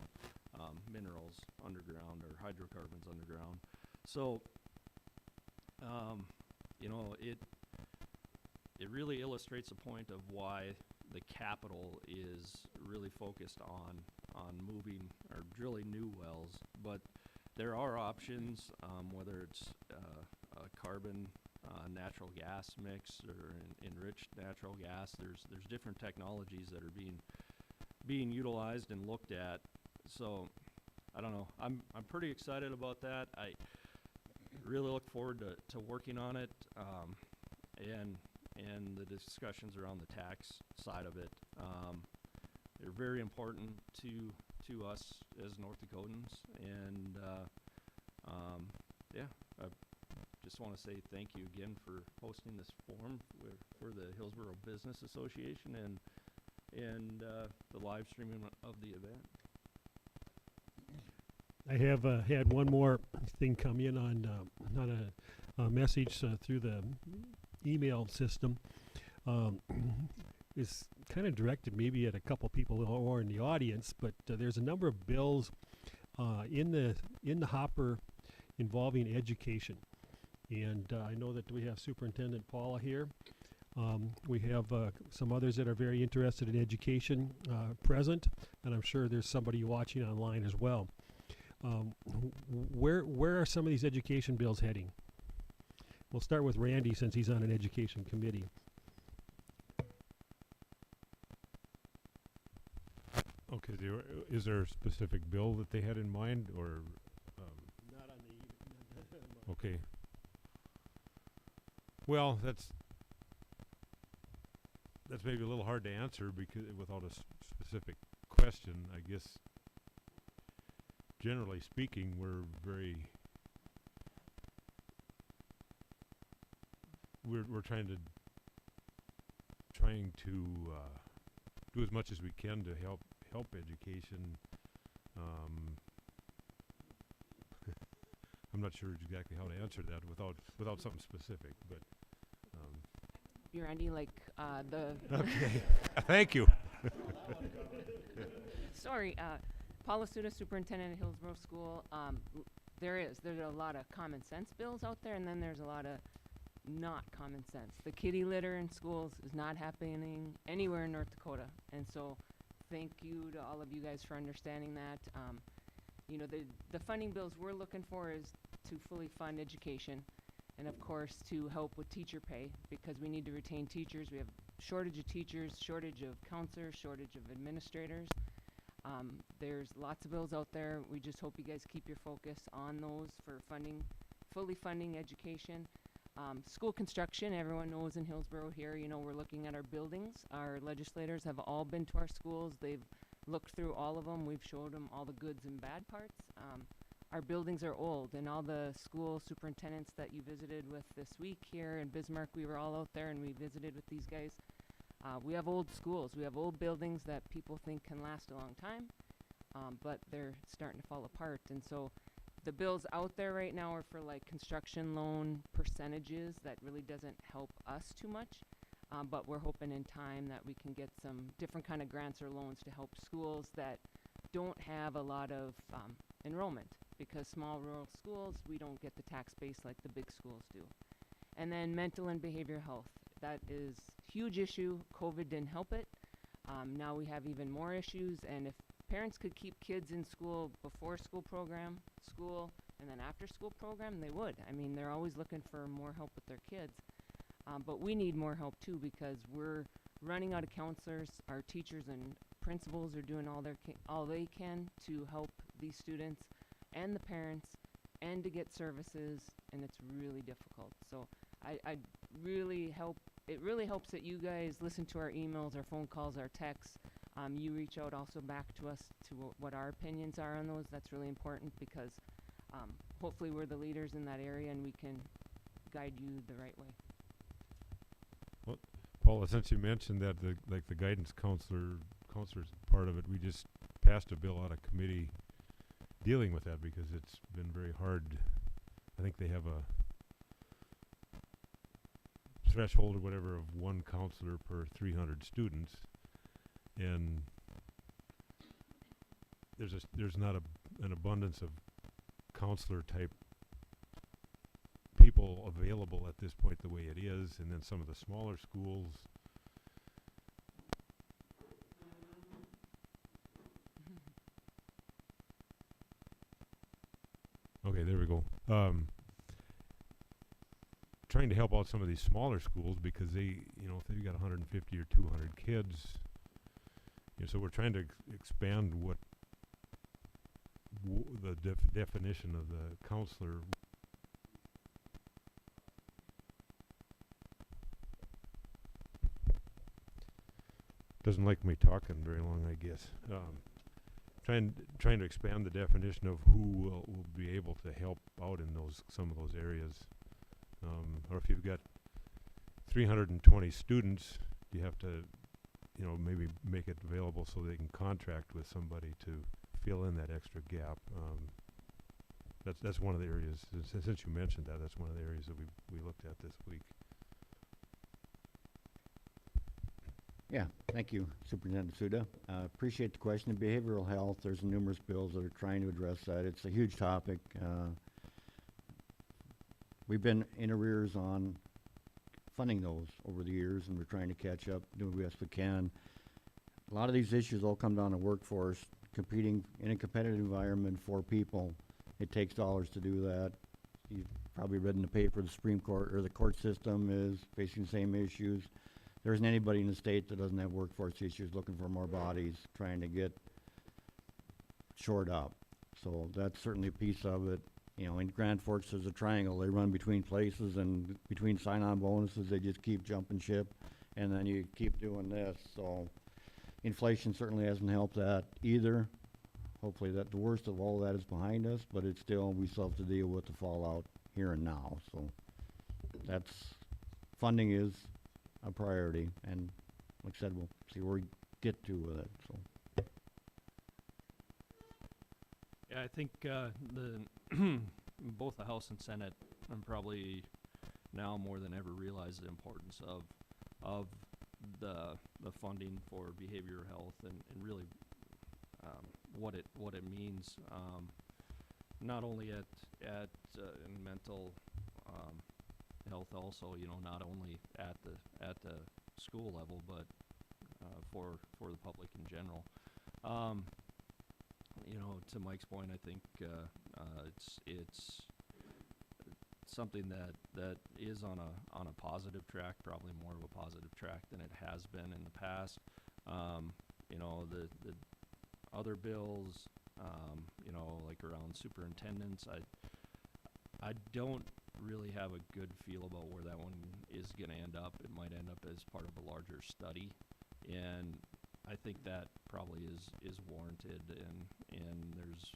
minerals underground or hydrocarbons underground. So, you know, it really illustrates a point of why the capital is really focused on moving or drilling new wells. But there are options, whether it's a carbon natural gas mix or enriched natural gas. There's different technologies that are being utilized and looked at. So I don't know. I'm pretty excited about that. I really look forward to working on it, and the discussions around the tax side of it. They're very important to us as North Dakotans, and yeah, I just want to say thank you again for hosting this forum for the Hillsborough Business Association and the live streaming of the event. I have had one more thing come in on not a message through the email system. It's kind of directed maybe at a couple people who are in the audience, but there's a number of bills in the hopper involving education. And I know that we have Superintendent Paula here. We have some others that are very interested in education present, and I'm sure there's somebody watching online as well. Where are some of these education bills heading? We'll start with Randy since he's on an education committee. Okay, is there a specific bill that they had in mind, or? Not on the. Okay. Well, that's maybe a little hard to answer because without a specific question. question, I guess, generally speaking, we're trying to do as much as we can to help education. I'm not sure exactly how to answer that without something specific, but You're Andy, like the. okay. Thank you. Sorry, Paula Suda, superintendent at Hillsborough School. There's a lot of common sense bills out there, and then there's a lot of not common sense. The kitty litter in schools is not happening anywhere in North Dakota, and so thank you to all of you guys for understanding that. You know, the funding bills we're looking for is to fully fund education, and of course to help with teacher pay, because we need to retain teachers. We have shortage of teachers, shortage of counselors, shortage of administrators. There's lots of bills out there. We just hope you guys keep your focus on those for fully funding education. School construction, everyone knows in Hillsborough here, you know, we're looking at our buildings. Our legislators have all been to our schools. They've looked through all of them. We've showed them all the goods and bad parts. Our buildings are old, and all the school superintendents that you visited with this week here in Bismarck, we were all out there and we visited with these guys. We have old schools. We have old buildings that people think can last a long time, but they're starting to fall apart. And so the bills out there right now are for like construction loan percentages that really doesn't help us too much. But we're hoping in time that we can get some different kind of grants or loans to help schools that don't have a lot of enrollment, because small rural schools, we don't get the tax base like the big schools do. And then mental and behavioral health. That is a huge issue. COVID didn't help it. Now we have even more issues, and if parents could keep kids in school before school program, school, and then after school program, they would. I mean, they're always looking for more help with their kids. But we need more help too, because we're running out of counselors. Our teachers and principals are doing all they can to help these students and the parents and to get services, and it's really difficult. So I really help. It really helps that you guys listen to our emails, our phone calls, our texts. You reach out also back to us to what our opinions are on those. That's really important, because hopefully we're the leaders in that area and we can guide you the right way. Well, Paula, since you mentioned that the guidance counselors part of it, we just passed a bill out of committee dealing with that, because it's been very hard. I think they have a threshold or whatever of one counselor per 300 students, and there's not an abundance of counselor type people available at this point the way it is. And then some of the smaller schools, okay, there we go. Trying to help out some of these smaller schools, because they, you know, if they've got 150 or 200 kids, you know, so we're trying to expand what the definition of the counselor. Doesn't like me talking very long, I guess. Trying to expand the definition of who will be able to help out in some of those areas. Or if you've got 320 students, you have to, you know, maybe make it available so they can contract with somebody to fill in that extra gap. That's one of the areas. Since you mentioned that, that's one of the areas that we looked at this week. Yeah, thank you, Superintendent Suda. Appreciate the question of behavioral health. There's numerous bills that are trying to address that. It's a huge topic. We've been in arrears on funding those over the years, and we're trying to catch up, doing the best we can. A lot of these issues all come down to workforce, competing in a competitive environment for people. It takes dollars to do that. You've probably read in the paper the Supreme Court, or the court system is facing the same issues. There isn't anybody in the state that doesn't have workforce issues, looking for more bodies, trying to get shored up. So that's certainly a piece of it. You know, in Grand Forks, there's a triangle. They run between places, and between sign-on bonuses, they just keep jumping ship, and then you keep doing this. So Inflation certainly hasn't helped that either. Hopefully that the worst of all that is behind us, but it's still, we still have to deal with the fallout here and now. So funding is a priority, and like I said, we'll see where we get to with it, so. Yeah, I think both the House and Senate probably now more than ever realize the importance of the funding for behavioral health and really what it means, not only at in mental health also, not only at the school level, but for the public in general. To Mike's point, I think it's something that is on a positive track, probably more of a positive track than it has been in the past. The other bills, like around superintendents, I don't really have a good feel about where that one is going to end up. It might end up as part of a larger study, and I think that probably is warranted, and there's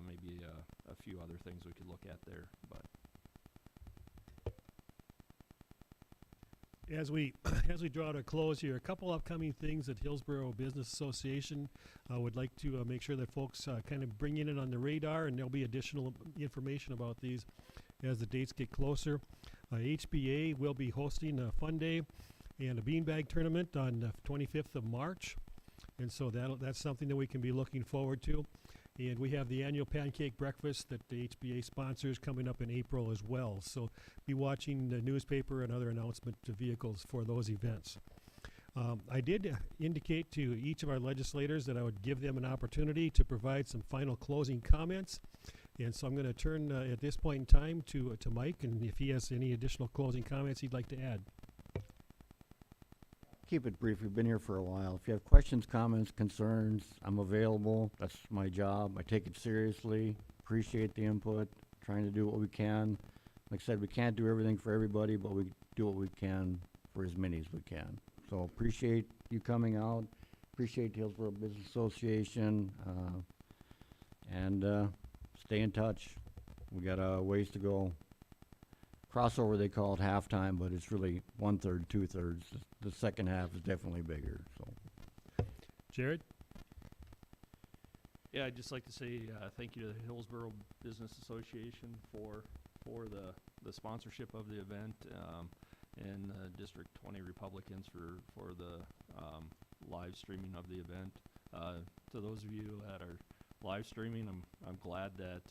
maybe a few other things we could look at there, but. As we draw to a close here, a couple upcoming things that Hillsborough Business Association would like to make sure that folks kind of bring in it on the radar, and there'll be additional information about these as the dates get closer. HBA will be hosting a fun day and a beanbag tournament on the 25th of March, and so that's something that we can be looking forward to. And we have the annual pancake breakfast that the HBA sponsors coming up in April as well. So be watching the newspaper and other announcement vehicles for those events. I did indicate to each of our legislators that I would give them an opportunity to provide some final closing comments. And so I'm going to turn at this point in time to Mike, and if he has any additional closing comments he'd like to add. Keep it brief. We've been here for a while. If you have questions, comments, concerns, I'm available. That's my job. I take it seriously. Appreciate the input. Trying to do what we can. Like I said, we can't do everything for everybody, but we do what we can for as many as we can. So appreciate you coming out. Appreciate the Hillsborough Business Association. And stay in touch. We got a ways to go. Crossover, they call it halftime, but it's really 1/3, 2/3. The second half is definitely bigger. So, Jared? Yeah, I'd just like to say thank you to the Hillsborough Business Association for the sponsorship of the event, and District 20 Republicans for the live streaming of the event. To those of you that are live streaming, I'm glad that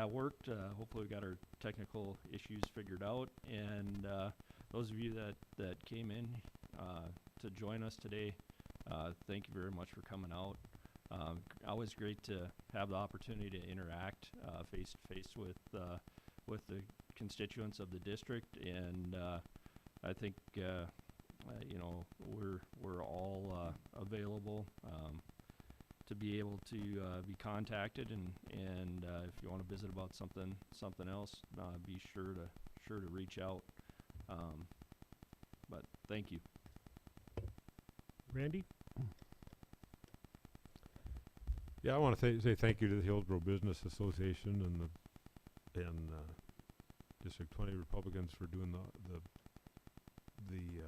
worked. Hopefully we got our technical issues figured out, and those of you that came in to join us today, thank you very much for coming out. Always great to have the opportunity to interact face to face with the constituents of the district, and I think we're all available to be able to be contacted, and if you want to visit about something else, be sure to reach out. But thank you. Randy? Yeah, I want to say thank you to the Hillsborough Business Association and District 20 Republicans for doing the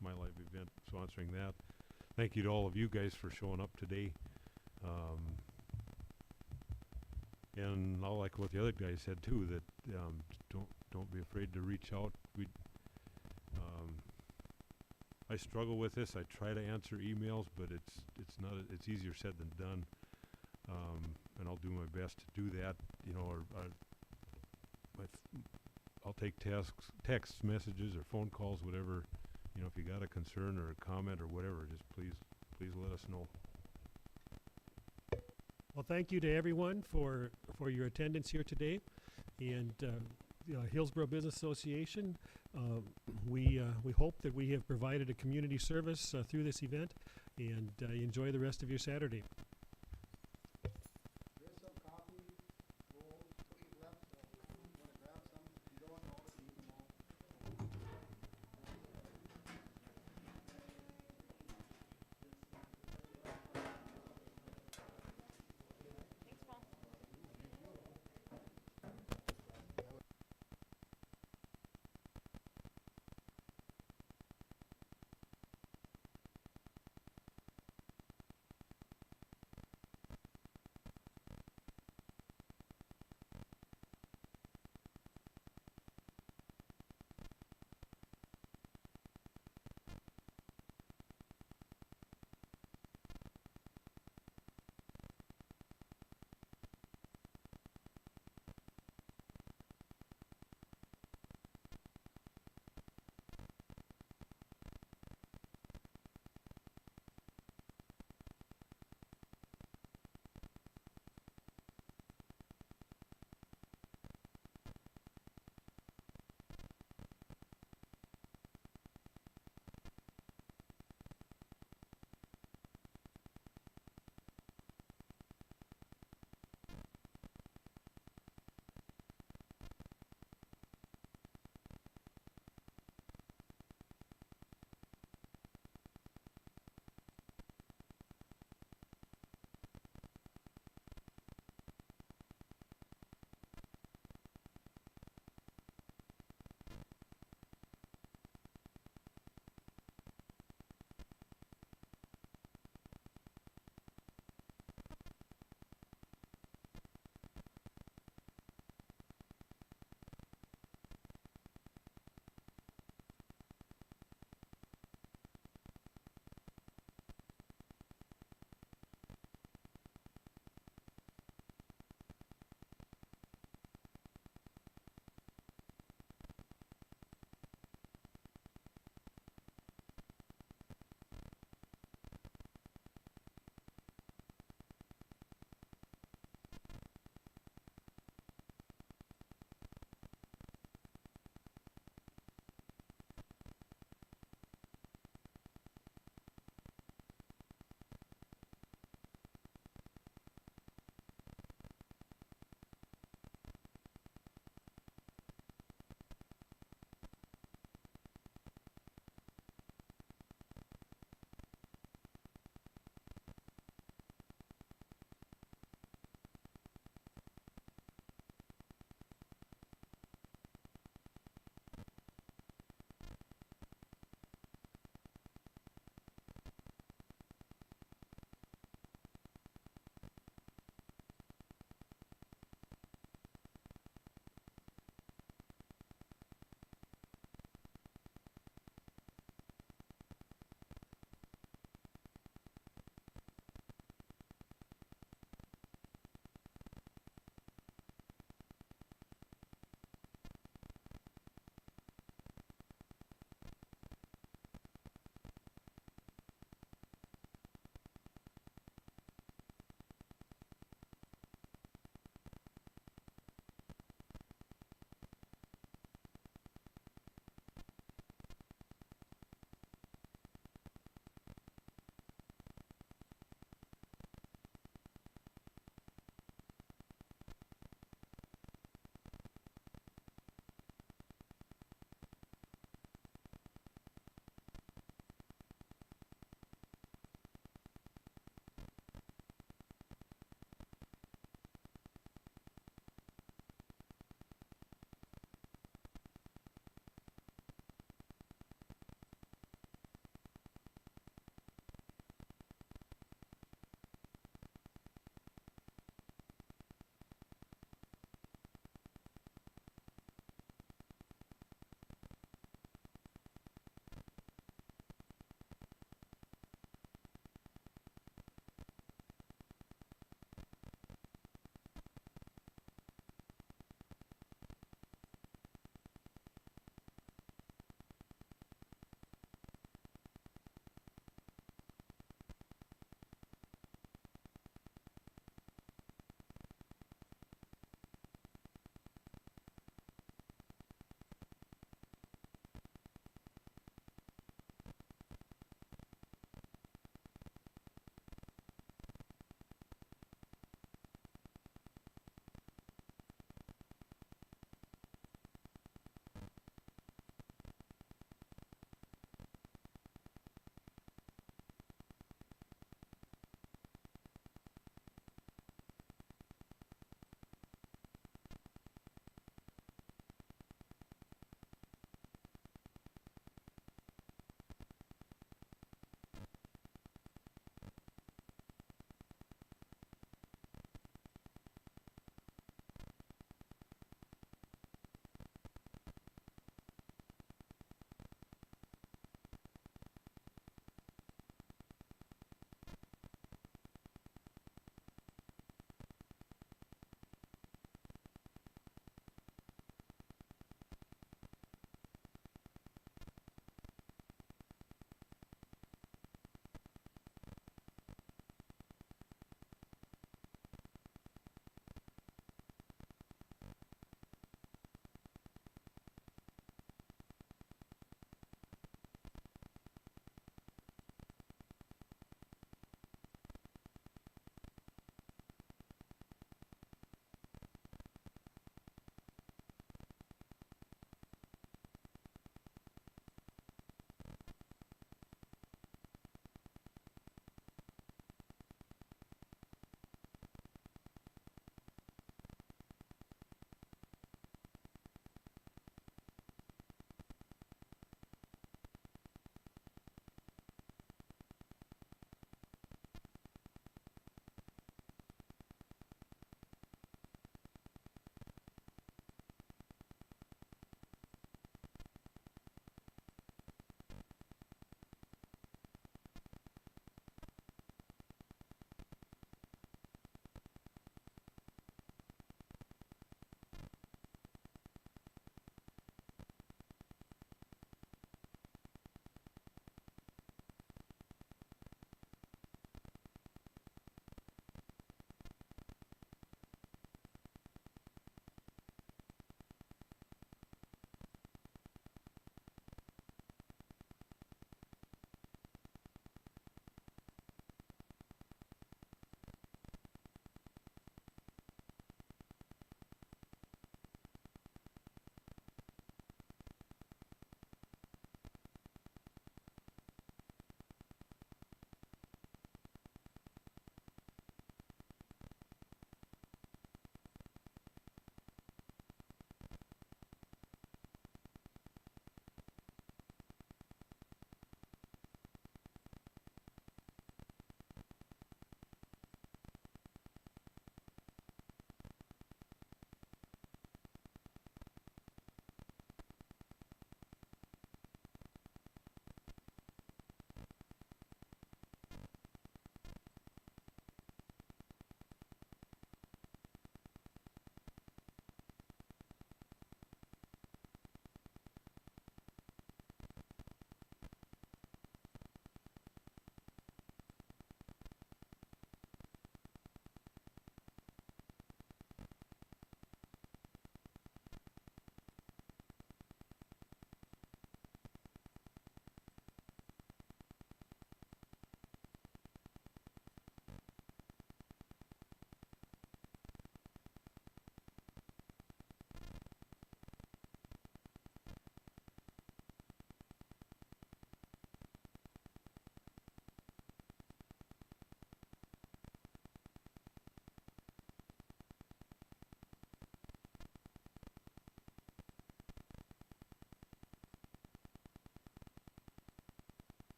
My Life event, sponsoring that. Thank you to all of you guys for showing up today. And I'll like what the other guys said too, that don't be afraid to reach out. I struggle with this. I try to answer emails, but it's easier said than done. And I'll do my best to do that. I'll take text messages or phone calls, whatever. If you got a concern or a comment or whatever, just please let us know. Well, thank you to everyone for your attendance here today, and Hillsborough Business Association. We hope that we have provided a community service through this event, and enjoy the rest of your Saturday.